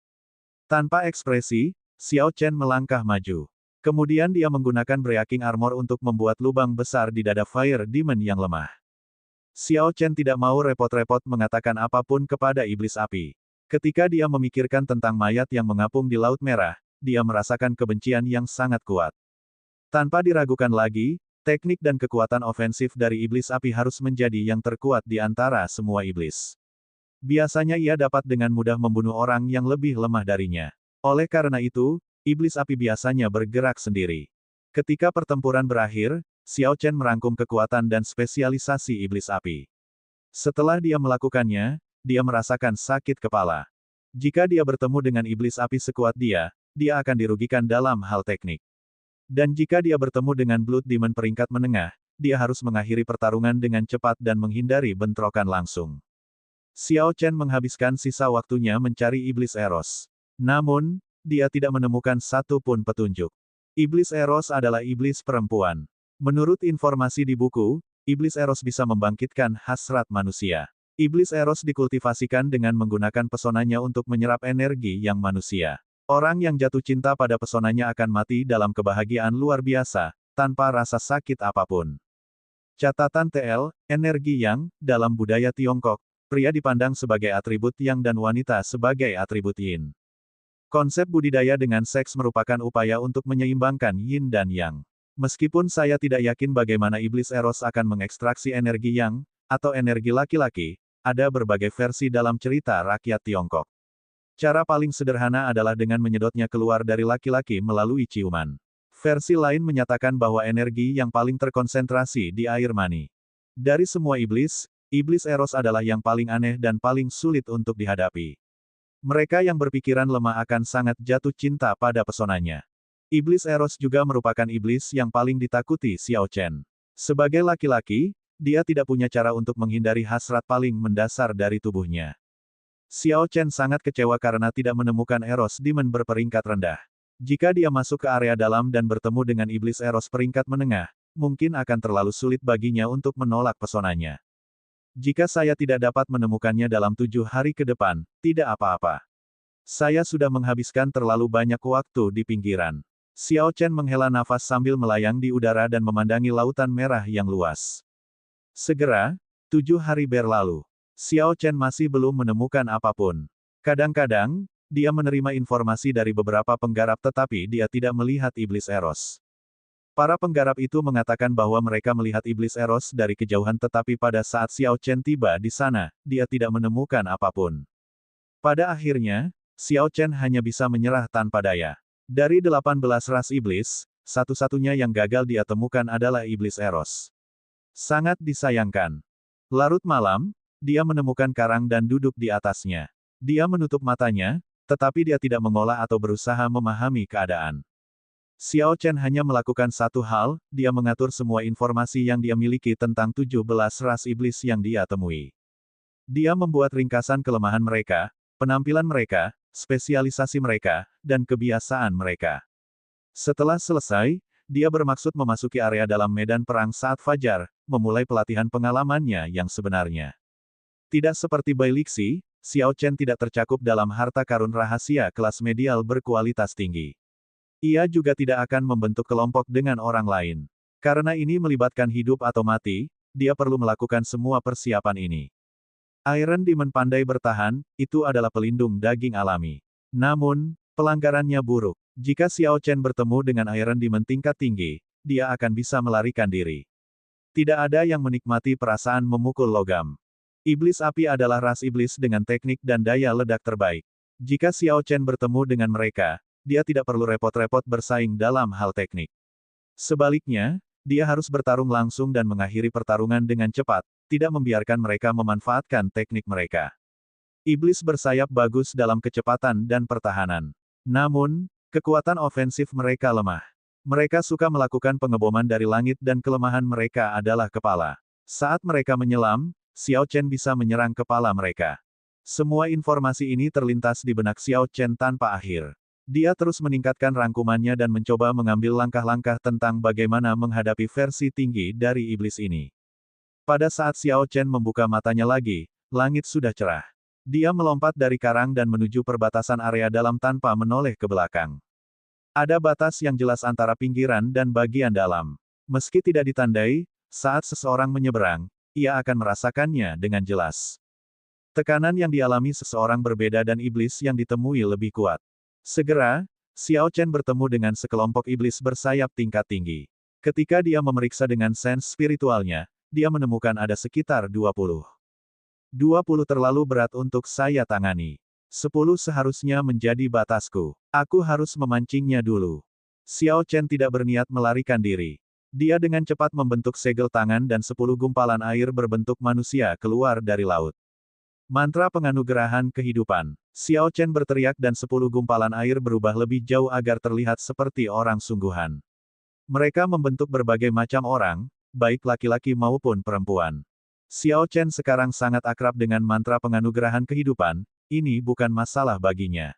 Tanpa ekspresi, Xiao Chen melangkah maju. Kemudian dia menggunakan Breaking Armor untuk membuat lubang besar di dada Fire Demon yang lemah. Xiao Chen tidak mau repot-repot mengatakan apapun kepada iblis api. Ketika dia memikirkan tentang mayat yang mengapung di Laut Merah, dia merasakan kebencian yang sangat kuat. Tanpa diragukan lagi, teknik dan kekuatan ofensif dari iblis api harus menjadi yang terkuat di antara semua iblis. Biasanya ia dapat dengan mudah membunuh orang yang lebih lemah darinya. Oleh karena itu, iblis api biasanya bergerak sendiri. Ketika pertempuran berakhir, Xiao Chen merangkum kekuatan dan spesialisasi iblis api. Setelah dia melakukannya, dia merasakan sakit kepala. Jika dia bertemu dengan iblis api sekuat dia akan dirugikan dalam hal teknik. Dan jika dia bertemu dengan Blood Demon peringkat menengah, dia harus mengakhiri pertarungan dengan cepat dan menghindari bentrokan langsung. Xiao Chen menghabiskan sisa waktunya mencari Iblis Eros. Namun, dia tidak menemukan satu pun petunjuk. Iblis Eros adalah iblis perempuan. Menurut informasi di buku, Iblis Eros bisa membangkitkan hasrat manusia. Iblis Eros dikultivasikan dengan menggunakan pesonanya untuk menyerap energi yang manusia. Orang yang jatuh cinta pada pesonanya akan mati dalam kebahagiaan luar biasa, tanpa rasa sakit apapun. Catatan TL, energi yang, dalam budaya Tiongkok, pria dipandang sebagai atribut yang dan wanita sebagai atribut yin. Konsep budidaya dengan seks merupakan upaya untuk menyeimbangkan yin dan yang. Meskipun saya tidak yakin bagaimana iblis Eros akan mengekstraksi energi yang, atau energi laki-laki, ada berbagai versi dalam cerita rakyat Tiongkok. Cara paling sederhana adalah dengan menyedotnya keluar dari laki-laki melalui ciuman. Versi lain menyatakan bahwa energi yang paling terkonsentrasi di air mani. Dari semua iblis, iblis Eros adalah yang paling aneh dan paling sulit untuk dihadapi. Mereka yang berpikiran lemah akan sangat jatuh cinta pada pesonanya. Iblis Eros juga merupakan iblis yang paling ditakuti Xiao Chen. Sebagai laki-laki, dia tidak punya cara untuk menghindari hasrat paling mendasar dari tubuhnya. Xiao Chen sangat kecewa karena tidak menemukan Eros Demon berperingkat rendah. Jika dia masuk ke area dalam dan bertemu dengan iblis Eros peringkat menengah, mungkin akan terlalu sulit baginya untuk menolak pesonanya. Jika saya tidak dapat menemukannya dalam 7 hari ke depan, tidak apa-apa. Saya sudah menghabiskan terlalu banyak waktu di pinggiran. Xiao Chen menghela nafas sambil melayang di udara dan memandangi lautan merah yang luas. Segera, 7 hari berlalu. Xiao Chen masih belum menemukan apapun. Kadang-kadang, dia menerima informasi dari beberapa penggarap tetapi dia tidak melihat iblis Eros. Para penggarap itu mengatakan bahwa mereka melihat iblis Eros dari kejauhan tetapi pada saat Xiao Chen tiba di sana, dia tidak menemukan apapun. Pada akhirnya, Xiao Chen hanya bisa menyerah tanpa daya. Dari 18 ras iblis, satu-satunya yang gagal dia temukan adalah iblis Eros. Sangat disayangkan. Larut malam, dia menemukan karang dan duduk di atasnya. Dia menutup matanya, tetapi dia tidak mengolah atau berusaha memahami keadaan. Xiao Chen hanya melakukan satu hal, dia mengatur semua informasi yang dia miliki tentang 17 ras iblis yang dia temui. Dia membuat ringkasan kelemahan mereka, penampilan mereka, spesialisasi mereka, dan kebiasaan mereka. Setelah selesai, dia bermaksud memasuki area dalam medan perang saat fajar, memulai pelatihan pengalamannya yang sebenarnya. Tidak seperti Bai Lixi, Xiao Chen tidak tercakup dalam harta karun rahasia kelas medial berkualitas tinggi. Ia juga tidak akan membentuk kelompok dengan orang lain. Karena ini melibatkan hidup atau mati, dia perlu melakukan semua persiapan ini. Iron Demon pandai bertahan, itu adalah pelindung daging alami. Namun, pelanggarannya buruk. Jika Xiao Chen bertemu dengan Iron Demon tingkat tinggi, dia akan bisa melarikan diri. Tidak ada yang menikmati perasaan memukul logam. Iblis api adalah ras iblis dengan teknik dan daya ledak terbaik. Jika Xiao Chen bertemu dengan mereka, dia tidak perlu repot-repot bersaing dalam hal teknik. Sebaliknya, dia harus bertarung langsung dan mengakhiri pertarungan dengan cepat, tidak membiarkan mereka memanfaatkan teknik mereka. Iblis bersayap bagus dalam kecepatan dan pertahanan. Namun, kekuatan ofensif mereka lemah. Mereka suka melakukan pengeboman dari langit dan kelemahan mereka adalah kepala. Saat mereka menyelam, Xiao Chen bisa menyerang kepala mereka. Semua informasi ini terlintas di benak Xiao Chen tanpa akhir. Dia terus meningkatkan rangkumannya dan mencoba mengambil langkah-langkah tentang bagaimana menghadapi versi tinggi dari iblis ini. Pada saat Xiao Chen membuka matanya lagi, langit sudah cerah. Dia melompat dari karang dan menuju perbatasan area dalam tanpa menoleh ke belakang. Ada batas yang jelas antara pinggiran dan bagian dalam. Meski tidak ditandai, saat seseorang menyeberang, ia akan merasakannya dengan jelas. Tekanan yang dialami seseorang berbeda dan iblis yang ditemui lebih kuat. Segera, Xiao Chen bertemu dengan sekelompok iblis bersayap tingkat tinggi. Ketika dia memeriksa dengan sens spiritualnya, dia menemukan ada sekitar 20. 20 terlalu berat untuk saya tangani. 10 seharusnya menjadi batasku. Aku harus memancingnya dulu. Xiao Chen tidak berniat melarikan diri. Dia dengan cepat membentuk segel tangan dan 10 gumpalan air berbentuk manusia keluar dari laut. Mantra penganugerahan kehidupan. Xiao Chen berteriak dan 10 gumpalan air berubah lebih jauh agar terlihat seperti orang sungguhan. Mereka membentuk berbagai macam orang, baik laki-laki maupun perempuan. Xiao Chen sekarang sangat akrab dengan mantra penganugerahan kehidupan, ini bukan masalah baginya.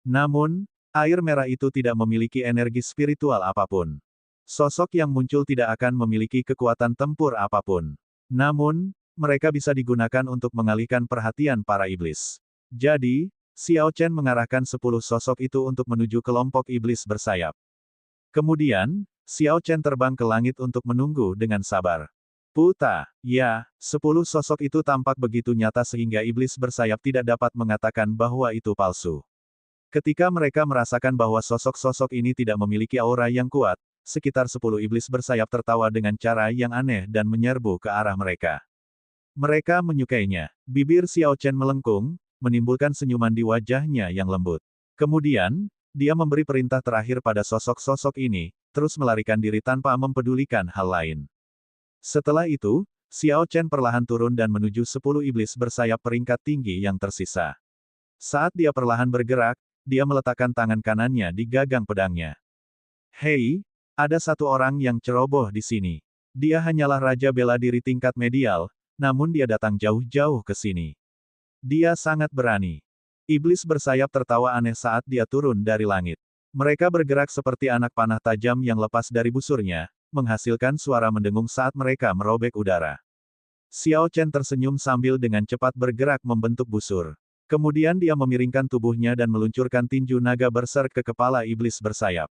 Namun, air merah itu tidak memiliki energi spiritual apapun. Sosok yang muncul tidak akan memiliki kekuatan tempur apapun. Namun, mereka bisa digunakan untuk mengalihkan perhatian para iblis. Jadi, Xiao Chen mengarahkan 10 sosok itu untuk menuju kelompok iblis bersayap. Kemudian, Xiao Chen terbang ke langit untuk menunggu dengan sabar. Puta, ya, 10 sosok itu tampak begitu nyata sehingga iblis bersayap tidak dapat mengatakan bahwa itu palsu. Ketika mereka merasakan bahwa sosok-sosok ini tidak memiliki aura yang kuat, sekitar 10 iblis bersayap tertawa dengan cara yang aneh dan menyerbu ke arah mereka. Mereka menyukainya. Bibir Xiao Chen melengkung, menimbulkan senyuman di wajahnya yang lembut. Kemudian, dia memberi perintah terakhir pada sosok-sosok ini, terus melarikan diri tanpa mempedulikan hal lain. Setelah itu, Xiao Chen perlahan turun dan menuju 10 iblis bersayap peringkat tinggi yang tersisa. Saat dia perlahan bergerak, dia meletakkan tangan kanannya di gagang pedangnya. Hei, ada satu orang yang ceroboh di sini. Dia hanyalah raja bela diri tingkat medial, namun dia datang jauh-jauh ke sini. Dia sangat berani. Iblis bersayap tertawa aneh saat dia turun dari langit. Mereka bergerak seperti anak panah tajam yang lepas dari busurnya, menghasilkan suara mendengung saat mereka merobek udara. Xiao Chen tersenyum sambil dengan cepat bergerak membentuk busur. Kemudian dia memiringkan tubuhnya dan meluncurkan tinju naga berserk ke kepala iblis bersayap.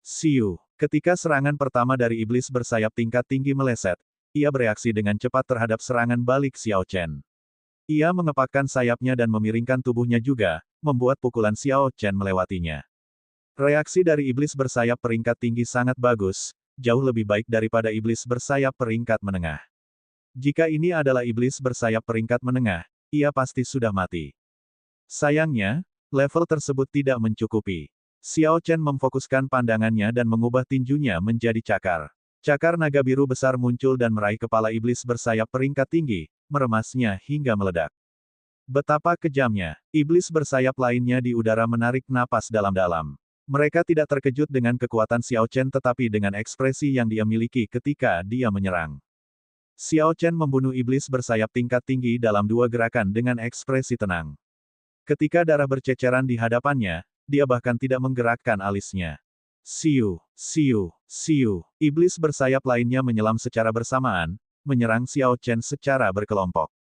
Siu. Ketika serangan pertama dari iblis bersayap tingkat tinggi meleset, ia bereaksi dengan cepat terhadap serangan balik Xiao Chen. Ia mengepakkan sayapnya dan memiringkan tubuhnya juga, membuat pukulan Xiao Chen melewatinya. Reaksi dari iblis bersayap peringkat tinggi sangat bagus, jauh lebih baik daripada iblis bersayap peringkat menengah. Jika ini adalah iblis bersayap peringkat menengah, ia pasti sudah mati. Sayangnya, level tersebut tidak mencukupi. Xiao Chen memfokuskan pandangannya dan mengubah tinjunya menjadi cakar. Cakar naga biru besar muncul dan meraih kepala iblis bersayap peringkat tinggi, meremasnya hingga meledak. Betapa kejamnya, iblis bersayap lainnya di udara menarik napas dalam-dalam. Mereka tidak terkejut dengan kekuatan Xiao Chen tetapi dengan ekspresi yang dia miliki ketika dia menyerang. Xiao Chen membunuh iblis bersayap tingkat tinggi dalam 2 gerakan dengan ekspresi tenang. Ketika darah berceceran di hadapannya, dia bahkan tidak menggerakkan alisnya. Siu, siu, siu. Iblis bersayap lainnya menyelam secara bersamaan, menyerang Xiao Chen secara berkelompok.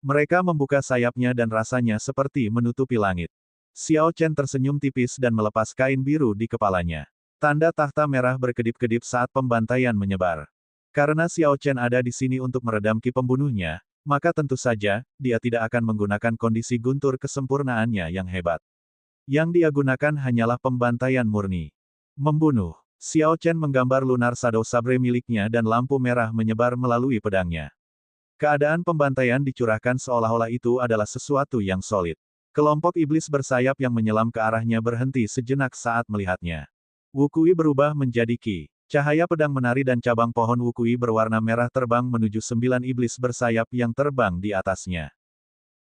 Mereka membuka sayapnya dan rasanya seperti menutupi langit. Xiao Chen tersenyum tipis dan melepas kain biru di kepalanya. Tanda tahta merah berkedip-kedip saat pembantaian menyebar. Karena Xiao Chen ada di sini untuk meredam ki pembunuhnya, maka tentu saja, dia tidak akan menggunakan kondisi guntur kesempurnaannya yang hebat. Yang dia gunakan hanyalah pembantaian murni. Membunuh. Xiao Chen menggambar lunar shadow sabre miliknya dan lampu merah menyebar melalui pedangnya. Keadaan pembantaian dicurahkan seolah-olah itu adalah sesuatu yang solid. Kelompok iblis bersayap yang menyelam ke arahnya berhenti sejenak saat melihatnya. Wukui berubah menjadi ki. Cahaya pedang menari dan cabang pohon wukui berwarna merah terbang menuju 9 iblis bersayap yang terbang di atasnya.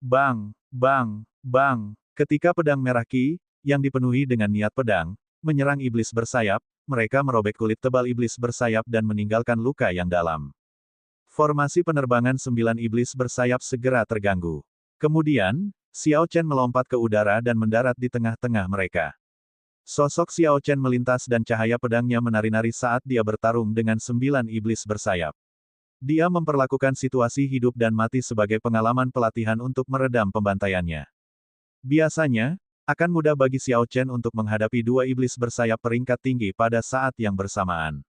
Bang, bang, bang. Ketika pedang merah ki, yang dipenuhi dengan niat pedang, menyerang iblis bersayap, mereka merobek kulit tebal iblis bersayap dan meninggalkan luka yang dalam. Formasi penerbangan 9 iblis bersayap segera terganggu. Kemudian, Xiao Chen melompat ke udara dan mendarat di tengah-tengah mereka. Sosok Xiao Chen melintas dan cahaya pedangnya menari-nari saat dia bertarung dengan 9 iblis bersayap. Dia memperlakukan situasi hidup dan mati sebagai pengalaman pelatihan untuk meredam pembantaiannya. Biasanya, akan mudah bagi Xiao Chen untuk menghadapi 2 iblis bersayap peringkat tinggi pada saat yang bersamaan.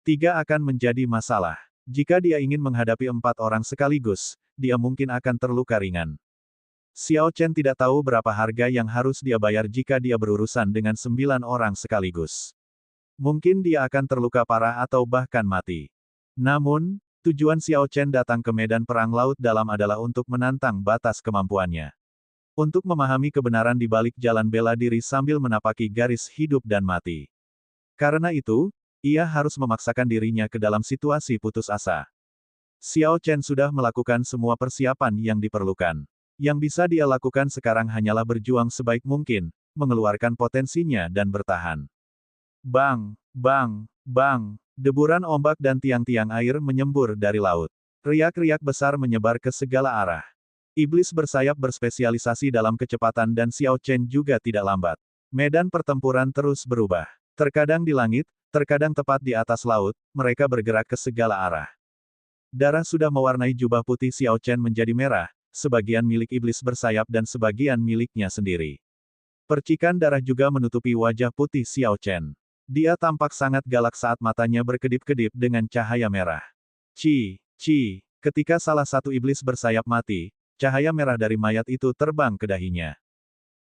3 akan menjadi masalah. Jika dia ingin menghadapi 4 orang sekaligus, dia mungkin akan terluka ringan. Xiao Chen tidak tahu berapa harga yang harus dia bayar jika dia berurusan dengan 9 orang sekaligus. Mungkin dia akan terluka parah atau bahkan mati. Namun, tujuan Xiao Chen datang ke medan perang laut dalam adalah untuk menantang batas kemampuannya. Untuk memahami kebenaran di balik jalan bela diri sambil menapaki garis hidup dan mati. Karena itu, ia harus memaksakan dirinya ke dalam situasi putus asa. Xiao Chen sudah melakukan semua persiapan yang diperlukan. Yang bisa dia lakukan sekarang hanyalah berjuang sebaik mungkin, mengeluarkan potensinya dan bertahan. Bang, bang, bang, deburan ombak dan tiang-tiang air menyembur dari laut. Riak-riak besar menyebar ke segala arah. Iblis bersayap berspesialisasi dalam kecepatan dan Xiao Chen juga tidak lambat. Medan pertempuran terus berubah. Terkadang di langit, terkadang tepat di atas laut, mereka bergerak ke segala arah. Darah sudah mewarnai jubah putih Xiao Chen menjadi merah, sebagian milik iblis bersayap dan sebagian miliknya sendiri. Percikan darah juga menutupi wajah putih Xiao Chen. Dia tampak sangat galak saat matanya berkedip-kedip dengan cahaya merah. Ci. Ketika salah satu iblis bersayap mati, cahaya merah dari mayat itu terbang ke dahinya.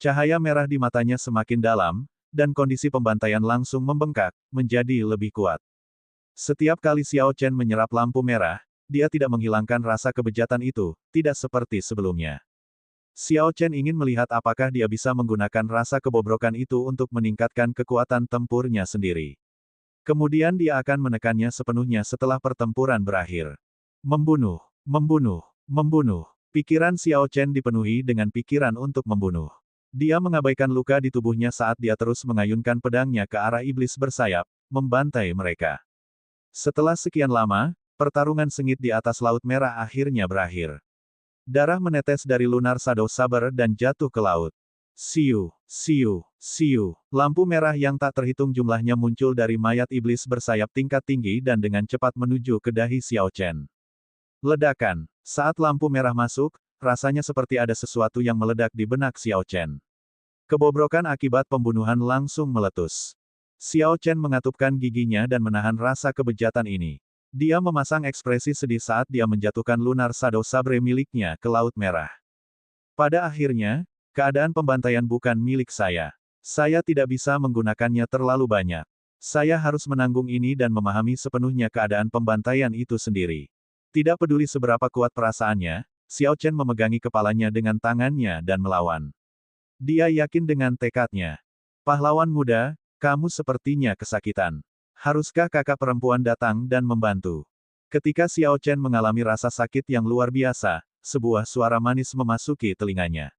Cahaya merah di matanya semakin dalam, dan kondisi pembantaian langsung membengkak, menjadi lebih kuat. Setiap kali Xiao Chen menyerap lampu merah, dia tidak menghilangkan rasa kebejatan itu, tidak seperti sebelumnya. Xiao Chen ingin melihat apakah dia bisa menggunakan rasa kebobrokan itu untuk meningkatkan kekuatan tempurnya sendiri. Kemudian dia akan menekannya sepenuhnya setelah pertempuran berakhir. Membunuh, membunuh, membunuh. Pikiran Xiao Chen dipenuhi dengan pikiran untuk membunuh. Dia mengabaikan luka di tubuhnya saat dia terus mengayunkan pedangnya ke arah iblis bersayap, membantai mereka. Setelah sekian lama, pertarungan sengit di atas Laut Merah akhirnya berakhir. Darah menetes dari Lunar Shadow Saber dan jatuh ke laut. Siu, siu, siu. Lampu merah yang tak terhitung jumlahnya muncul dari mayat iblis bersayap tingkat tinggi dan dengan cepat menuju ke dahi Xiao Chen. Ledakan. Saat lampu merah masuk, rasanya seperti ada sesuatu yang meledak di benak Xiao Chen. Kebobrokan akibat pembunuhan langsung meletus. Xiao Chen mengatupkan giginya dan menahan rasa kebejatan ini. Dia memasang ekspresi sedih saat dia menjatuhkan Lunar Shadow Sabre miliknya ke Laut Merah. Pada akhirnya, keadaan pembantaian bukan milik saya. Saya tidak bisa menggunakannya terlalu banyak. Saya harus menanggung ini dan memahami sepenuhnya keadaan pembantaian itu sendiri. Tidak peduli seberapa kuat perasaannya, Xiao Chen memegangi kepalanya dengan tangannya dan melawan. Dia yakin dengan tekadnya. Pahlawan muda, kamu sepertinya kesakitan. Haruskah kakak perempuan datang dan membantu? Ketika Xiao Chen mengalami rasa sakit yang luar biasa, sebuah suara manis memasuki telinganya.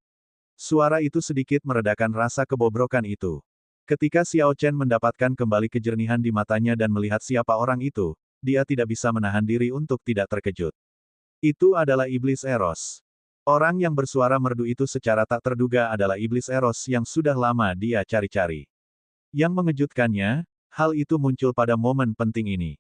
Suara itu sedikit meredakan rasa kebobrokan itu. Ketika Xiao Chen mendapatkan kembali kejernihan di matanya dan melihat siapa orang itu, dia tidak bisa menahan diri untuk tidak terkejut. Itu adalah Iblis Eros. Orang yang bersuara merdu itu secara tak terduga adalah Iblis Eros yang sudah lama dia cari-cari. Yang mengejutkannya, hal itu muncul pada momen penting ini.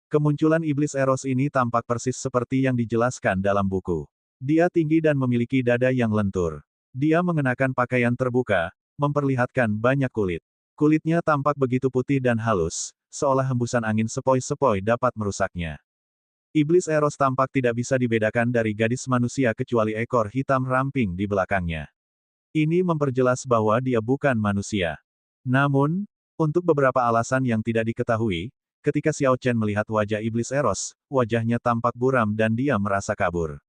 Kemunculan Iblis Eros ini tampak persis seperti yang dijelaskan dalam buku. Dia tinggi dan memiliki dada yang lentur. Dia mengenakan pakaian terbuka, memperlihatkan banyak kulit. Kulitnya tampak begitu putih dan halus, seolah hembusan angin sepoi-sepoi dapat merusaknya. Iblis Eros tampak tidak bisa dibedakan dari gadis manusia kecuali ekor hitam ramping di belakangnya. Ini memperjelas bahwa dia bukan manusia. Namun, untuk beberapa alasan yang tidak diketahui, ketika Xiao Chen melihat wajah Iblis Eros, wajahnya tampak buram dan dia merasa kabur.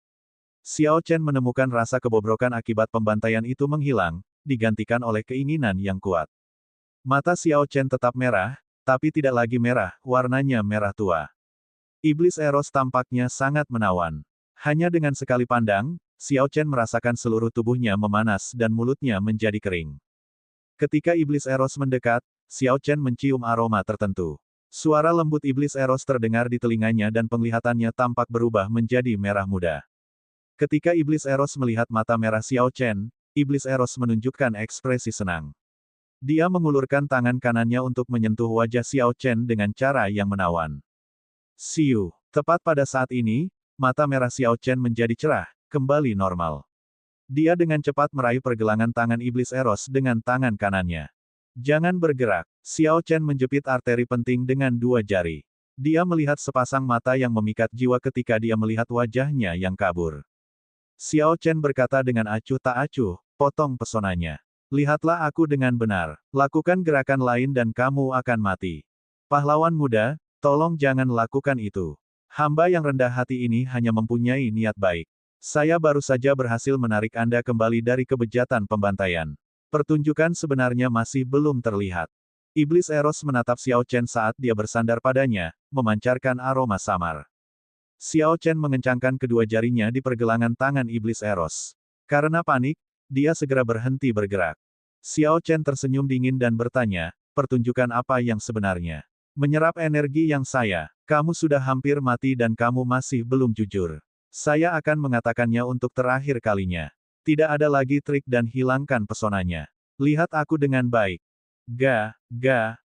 Xiao Chen menemukan rasa kebobrokan akibat pembantaian itu menghilang, digantikan oleh keinginan yang kuat. Mata Xiao Chen tetap merah, tapi tidak lagi merah, warnanya merah tua. Iblis Eros tampaknya sangat menawan. Hanya dengan sekali pandang, Xiao Chen merasakan seluruh tubuhnya memanas dan mulutnya menjadi kering. Ketika Iblis Eros mendekat, Xiao Chen mencium aroma tertentu. Suara lembut Iblis Eros terdengar di telinganya dan penglihatannya tampak berubah menjadi merah muda. Ketika Iblis Eros melihat mata merah Xiao Chen, Iblis Eros menunjukkan ekspresi senang. Dia mengulurkan tangan kanannya untuk menyentuh wajah Xiao Chen dengan cara yang menawan. Siu. Tepat pada saat ini, mata merah Xiao Chen menjadi cerah, kembali normal. Dia dengan cepat meraih pergelangan tangan Iblis Eros dengan tangan kanannya. Jangan bergerak. Xiao Chen menjepit arteri penting dengan dua jari. Dia melihat sepasang mata yang memikat jiwa ketika dia melihat wajahnya yang kabur. Xiao Chen berkata dengan acuh tak acuh, potong pesonanya. Lihatlah aku dengan benar. Lakukan gerakan lain dan kamu akan mati. Pahlawan muda, tolong jangan lakukan itu. Hamba yang rendah hati ini hanya mempunyai niat baik. Saya baru saja berhasil menarik Anda kembali dari kebejatan pembantaian. Pertunjukan sebenarnya masih belum terlihat. Iblis Eros menatap Xiao Chen saat dia bersandar padanya, memancarkan aroma samar. Xiao Chen mengencangkan kedua jarinya di pergelangan tangan Iblis Eros. Karena panik, dia segera berhenti bergerak. Xiao Chen tersenyum dingin dan bertanya, pertunjukan apa yang sebenarnya? Menyerap energi yang kamu sudah hampir mati dan kamu masih belum jujur. Saya akan mengatakannya untuk terakhir kalinya. Tidak ada lagi trik dan hilangkan pesonanya. Lihat aku dengan baik.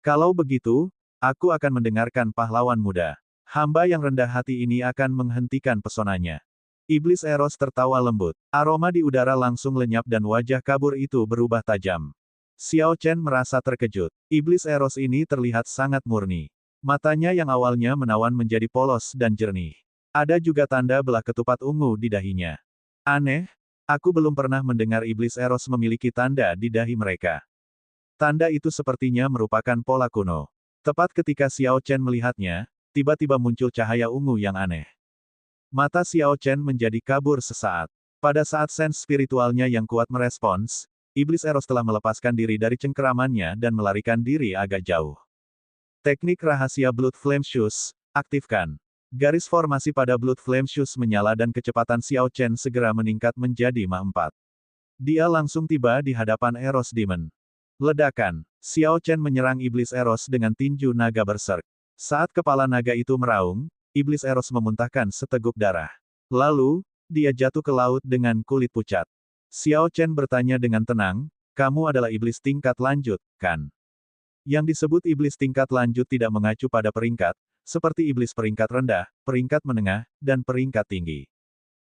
Kalau begitu, aku akan mendengarkan pahlawan muda. Hamba yang rendah hati ini akan menghentikan pesonanya. Iblis Eros tertawa lembut. Aroma di udara langsung lenyap dan wajah kabur itu berubah tajam. Xiao Chen merasa terkejut. Iblis Eros ini terlihat sangat murni. Matanya yang awalnya menawan menjadi polos dan jernih. Ada juga tanda belah ketupat ungu di dahinya. Aneh, aku belum pernah mendengar Iblis Eros memiliki tanda di dahi mereka. Tanda itu sepertinya merupakan pola kuno. Tepat ketika Xiao Chen melihatnya, tiba-tiba muncul cahaya ungu yang aneh. Mata Xiao Chen menjadi kabur sesaat. Pada saat sense spiritualnya yang kuat merespons, Iblis Eros telah melepaskan diri dari cengkeramannya dan melarikan diri agak jauh. Teknik rahasia Blood Flame Shoes, aktifkan. Garis formasi pada Blood Flame Shoes menyala dan kecepatan Xiao Chen segera meningkat menjadi Mach 4. Dia langsung tiba di hadapan Eros Demon. Ledakan. Xiao Chen menyerang Iblis Eros dengan tinju naga berserk. Saat kepala naga itu meraung, Iblis Eros memuntahkan seteguk darah. Lalu, dia jatuh ke laut dengan kulit pucat. Xiao Chen bertanya dengan tenang, kamu adalah iblis tingkat lanjut, kan? Yang disebut iblis tingkat lanjut tidak mengacu pada peringkat, seperti iblis peringkat rendah, peringkat menengah, dan peringkat tinggi.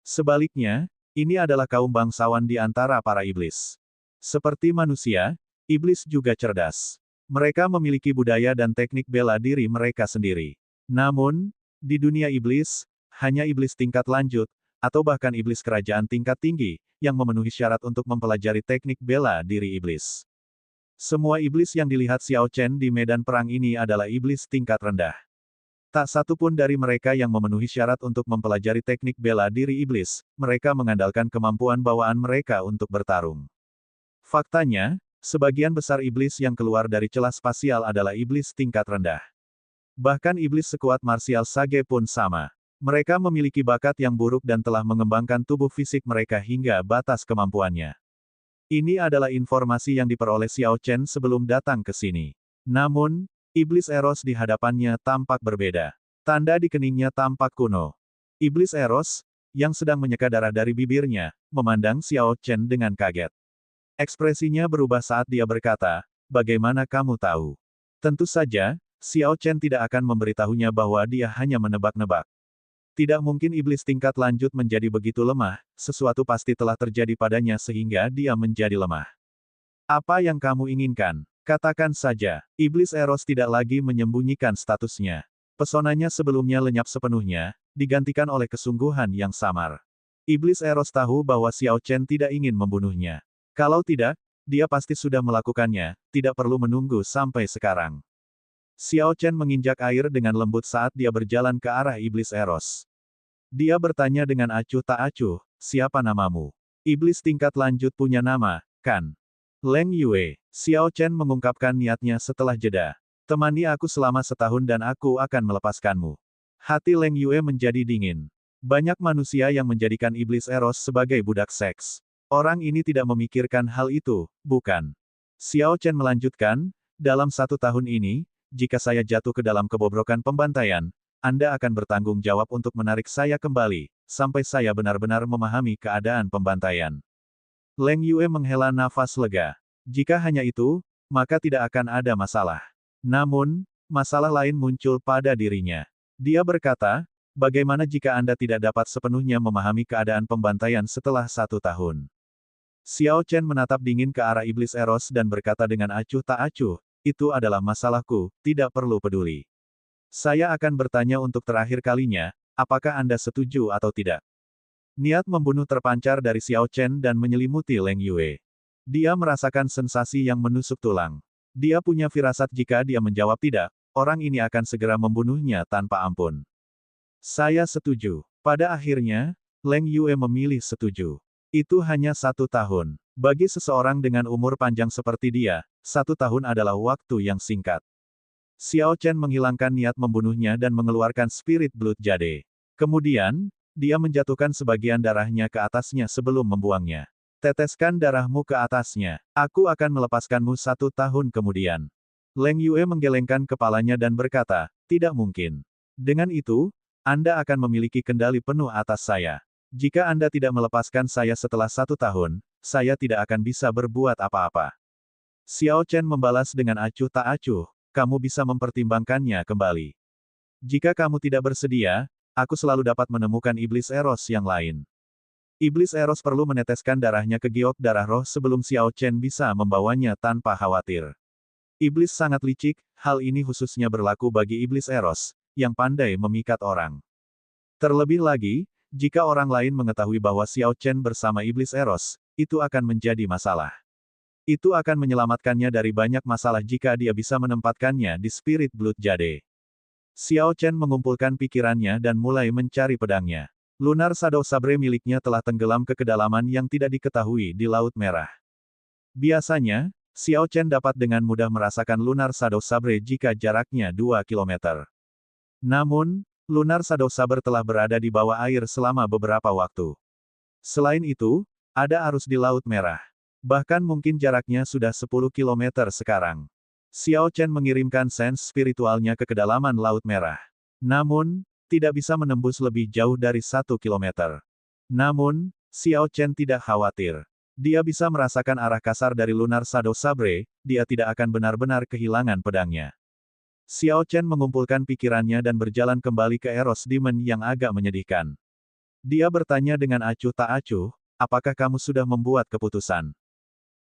Sebaliknya, ini adalah kaum bangsawan di antara para iblis. Seperti manusia, iblis juga cerdas. Mereka memiliki budaya dan teknik bela diri mereka sendiri. Namun, di dunia iblis, hanya iblis tingkat lanjut, atau bahkan iblis kerajaan tingkat tinggi, yang memenuhi syarat untuk mempelajari teknik bela diri iblis. Semua iblis yang dilihat Xiao Chen di medan perang ini adalah iblis tingkat rendah. Tak satu pun dari mereka yang memenuhi syarat untuk mempelajari teknik bela diri iblis, mereka mengandalkan kemampuan bawaan mereka untuk bertarung. Faktanya, sebagian besar iblis yang keluar dari celah spasial adalah iblis tingkat rendah. Bahkan iblis sekuat martial sage pun sama. Mereka memiliki bakat yang buruk dan telah mengembangkan tubuh fisik mereka hingga batas kemampuannya. Ini adalah informasi yang diperoleh Xiao Chen sebelum datang ke sini. Namun, Iblis Eros di hadapannya tampak berbeda. Tanda di keningnya tampak kuno. Iblis Eros, yang sedang menyeka darah dari bibirnya, memandang Xiao Chen dengan kaget. Ekspresinya berubah saat dia berkata, bagaimana kamu tahu? Tentu saja, Xiao Chen tidak akan memberitahunya bahwa dia hanya menebak-nebak. Tidak mungkin iblis tingkat lanjut menjadi begitu lemah, sesuatu pasti telah terjadi padanya sehingga dia menjadi lemah. Apa yang kamu inginkan? Katakan saja, Iblis Eros tidak lagi menyembunyikan statusnya. Pesonanya sebelumnya lenyap sepenuhnya, digantikan oleh kesungguhan yang samar. Iblis Eros tahu bahwa Xiao Chen tidak ingin membunuhnya. Kalau tidak, dia pasti sudah melakukannya, tidak perlu menunggu sampai sekarang. Xiao Chen menginjak air dengan lembut saat dia berjalan ke arah Iblis Eros. Dia bertanya dengan acuh tak acuh, siapa namamu? Iblis tingkat lanjut punya nama, kan? Leng Yue. Xiao Chen mengungkapkan niatnya setelah jeda. Temani aku selama setahun dan aku akan melepaskanmu. Hati Leng Yue menjadi dingin. Banyak manusia yang menjadikan Iblis Eros sebagai budak seks. Orang ini tidak memikirkan hal itu, bukan? Xiao Chen melanjutkan, dalam 1 tahun ini, jika saya jatuh ke dalam kebobrokan pembantaian, Anda akan bertanggung jawab untuk menarik saya kembali, sampai saya benar-benar memahami keadaan pembantaian. Leng Yue menghela nafas lega. Jika hanya itu, maka tidak akan ada masalah. Namun, masalah lain muncul pada dirinya. Dia berkata, bagaimana jika Anda tidak dapat sepenuhnya memahami keadaan pembantaian setelah 1 tahun? Xiao Chen menatap dingin ke arah Iblis Eros dan berkata dengan acuh tak acuh, itu adalah masalahku, tidak perlu peduli. Saya akan bertanya untuk terakhir kalinya, apakah Anda setuju atau tidak? Niat membunuh terpancar dari Xiao Chen dan menyelimuti Leng Yue. Dia merasakan sensasi yang menusuk tulang. Dia punya firasat jika dia menjawab tidak, orang ini akan segera membunuhnya tanpa ampun. Saya setuju. Pada akhirnya, Leng Yue memilih setuju. Itu hanya 1 tahun. Bagi seseorang dengan umur panjang seperti dia, 1 tahun adalah waktu yang singkat. Xiao Chen menghilangkan niat membunuhnya dan mengeluarkan spirit blood jade. Kemudian, dia menjatuhkan sebagian darahnya ke atasnya sebelum membuangnya. Teteskan darahmu ke atasnya. Aku akan melepaskanmu 1 tahun kemudian. Leng Yue menggelengkan kepalanya dan berkata, tidak mungkin. Dengan itu, Anda akan memiliki kendali penuh atas saya. Jika Anda tidak melepaskan saya setelah 1 tahun, saya tidak akan bisa berbuat apa-apa. Xiao Chen membalas dengan acuh tak acuh, kamu bisa mempertimbangkannya kembali. Jika kamu tidak bersedia, aku selalu dapat menemukan Iblis Eros yang lain. Iblis Eros perlu meneteskan darahnya ke giok darah roh sebelum Xiao Chen bisa membawanya tanpa khawatir. Iblis sangat licik, hal ini khususnya berlaku bagi Iblis Eros, yang pandai memikat orang. Terlebih lagi, jika orang lain mengetahui bahwa Xiao Chen bersama Iblis Eros, itu akan menjadi masalah. Itu akan menyelamatkannya dari banyak masalah jika dia bisa menempatkannya di Spirit Blood Jade. Xiao Chen mengumpulkan pikirannya dan mulai mencari pedangnya. Lunar Shadow Sabre miliknya telah tenggelam ke kedalaman yang tidak diketahui di Laut Merah. Biasanya, Xiao Chen dapat dengan mudah merasakan Lunar Shadow Sabre jika jaraknya 2 km. Namun, Lunar Shadow Saber telah berada di bawah air selama beberapa waktu. Selain itu, ada arus di Laut Merah. Bahkan mungkin jaraknya sudah 10 kilometer sekarang. Xiao Chen mengirimkan sense spiritualnya ke kedalaman Laut Merah. Namun, tidak bisa menembus lebih jauh dari 1 kilometer. Namun, Xiao Chen tidak khawatir. Dia bisa merasakan arah kasar dari Lunar Shadow Sabre, dia tidak akan benar-benar kehilangan pedangnya. Xiao Chen mengumpulkan pikirannya dan berjalan kembali ke Eros Demon yang agak menyedihkan. Dia bertanya dengan acuh tak acuh, apakah kamu sudah membuat keputusan?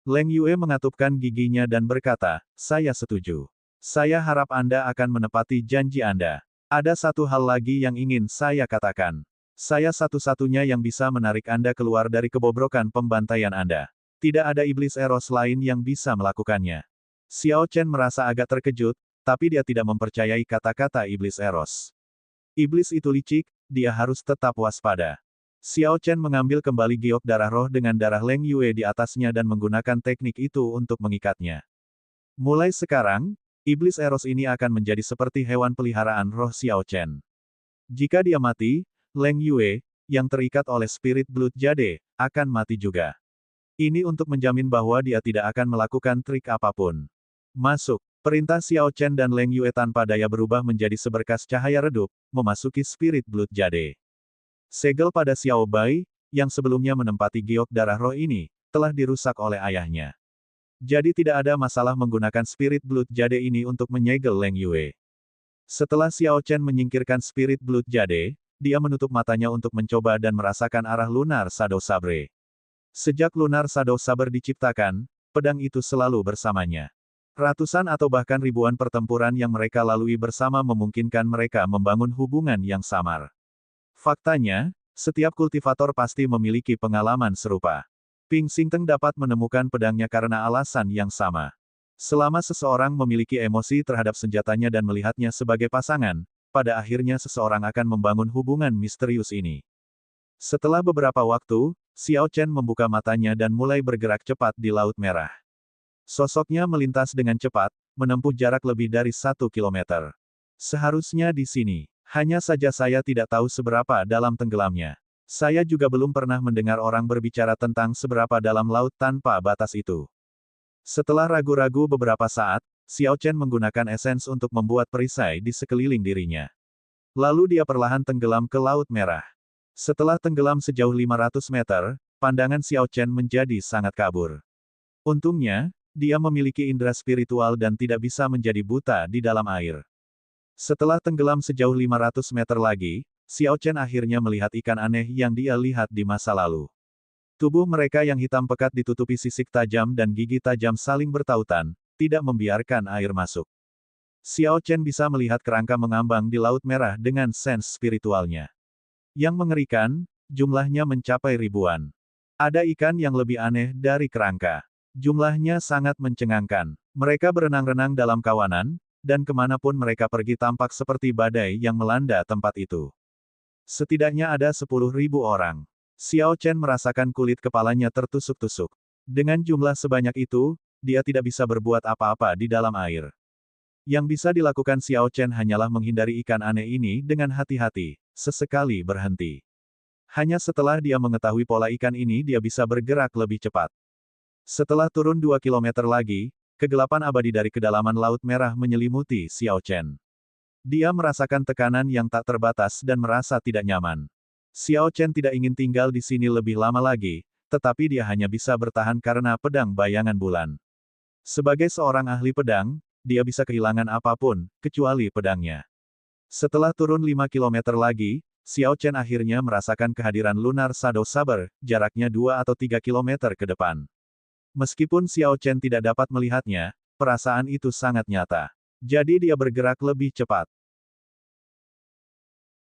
Leng Yue mengatupkan giginya dan berkata, saya setuju. Saya harap Anda akan menepati janji Anda. Ada satu hal lagi yang ingin saya katakan. Saya satu-satunya yang bisa menarik Anda keluar dari kebobrokan pembantaian Anda. Tidak ada iblis Eros lain yang bisa melakukannya. Xiao Chen merasa agak terkejut, tapi dia tidak mempercayai kata-kata iblis Eros. Iblis itu licik, dia harus tetap waspada. Xiao Chen mengambil kembali giok darah roh dengan darah Leng Yue di atasnya dan menggunakan teknik itu untuk mengikatnya. Mulai sekarang, iblis Eros ini akan menjadi seperti hewan peliharaan roh Xiao Chen. Jika dia mati, Leng Yue, yang terikat oleh spirit Blood Jade, akan mati juga. Ini untuk menjamin bahwa dia tidak akan melakukan trik apapun. Masuk. Perintah Xiao Chen dan Leng Yue tanpa daya berubah menjadi seberkas cahaya redup, memasuki spirit Blood Jade. Segel pada Xiao Bai, yang sebelumnya menempati giok darah roh ini, telah dirusak oleh ayahnya. Jadi tidak ada masalah menggunakan spirit Blood Jade ini untuk menyegel Leng Yue. Setelah Xiao Chen menyingkirkan spirit Blood Jade, dia menutup matanya untuk mencoba dan merasakan arah Lunar Shadow Sabre. Sejak Lunar Shadow Saber diciptakan, pedang itu selalu bersamanya. Ratusan atau bahkan ribuan pertempuran yang mereka lalui bersama memungkinkan mereka membangun hubungan yang samar. Faktanya, setiap kultivator pasti memiliki pengalaman serupa. Ping Xingteng dapat menemukan pedangnya karena alasan yang sama. Selama seseorang memiliki emosi terhadap senjatanya dan melihatnya sebagai pasangan, pada akhirnya seseorang akan membangun hubungan misterius ini. Setelah beberapa waktu, Xiao Chen membuka matanya dan mulai bergerak cepat di Laut Merah. Sosoknya melintas dengan cepat, menempuh jarak lebih dari 1 kilometer. Seharusnya di sini. Hanya saja saya tidak tahu seberapa dalam tenggelamnya. Saya juga belum pernah mendengar orang berbicara tentang seberapa dalam laut tanpa batas itu. Setelah ragu-ragu beberapa saat, Xiao Chen menggunakan esens untuk membuat perisai di sekeliling dirinya. Lalu dia perlahan tenggelam ke Laut Merah. Setelah tenggelam sejauh 500 meter, pandangan Xiao Chen menjadi sangat kabur. Untungnya, dia memiliki indera spiritual dan tidak bisa menjadi buta di dalam air. Setelah tenggelam sejauh 500 meter lagi, Xiao Chen akhirnya melihat ikan aneh yang dia lihat di masa lalu. Tubuh mereka yang hitam pekat ditutupi sisik tajam dan gigi tajam saling bertautan, tidak membiarkan air masuk. Xiao Chen bisa melihat kerangka mengambang di Laut Merah dengan sense spiritualnya. Yang mengerikan, jumlahnya mencapai ribuan. Ada ikan yang lebih aneh dari kerangka. Jumlahnya sangat mencengangkan. Mereka berenang-renang dalam kawanan, dan kemanapun mereka pergi tampak seperti badai yang melanda tempat itu. Setidaknya ada 10.000 orang. Xiao Chen merasakan kulit kepalanya tertusuk-tusuk. Dengan jumlah sebanyak itu, dia tidak bisa berbuat apa-apa di dalam air. Yang bisa dilakukan Xiao Chen hanyalah menghindari ikan aneh ini dengan hati-hati, sesekali berhenti. Hanya setelah dia mengetahui pola ikan ini dia bisa bergerak lebih cepat. Setelah turun 2 kilometer lagi, kegelapan abadi dari kedalaman Laut Merah menyelimuti Xiao Chen. Dia merasakan tekanan yang tak terbatas dan merasa tidak nyaman. Xiao Chen tidak ingin tinggal di sini lebih lama lagi, tetapi dia hanya bisa bertahan karena pedang bayangan bulan. Sebagai seorang ahli pedang, dia bisa kehilangan apapun, kecuali pedangnya. Setelah turun 5 kilometer lagi, Xiao Chen akhirnya merasakan kehadiran Lunar Shadow Saber, jaraknya 2 atau 3 kilometer ke depan. Meskipun Xiao Chen tidak dapat melihatnya, perasaan itu sangat nyata. Jadi dia bergerak lebih cepat.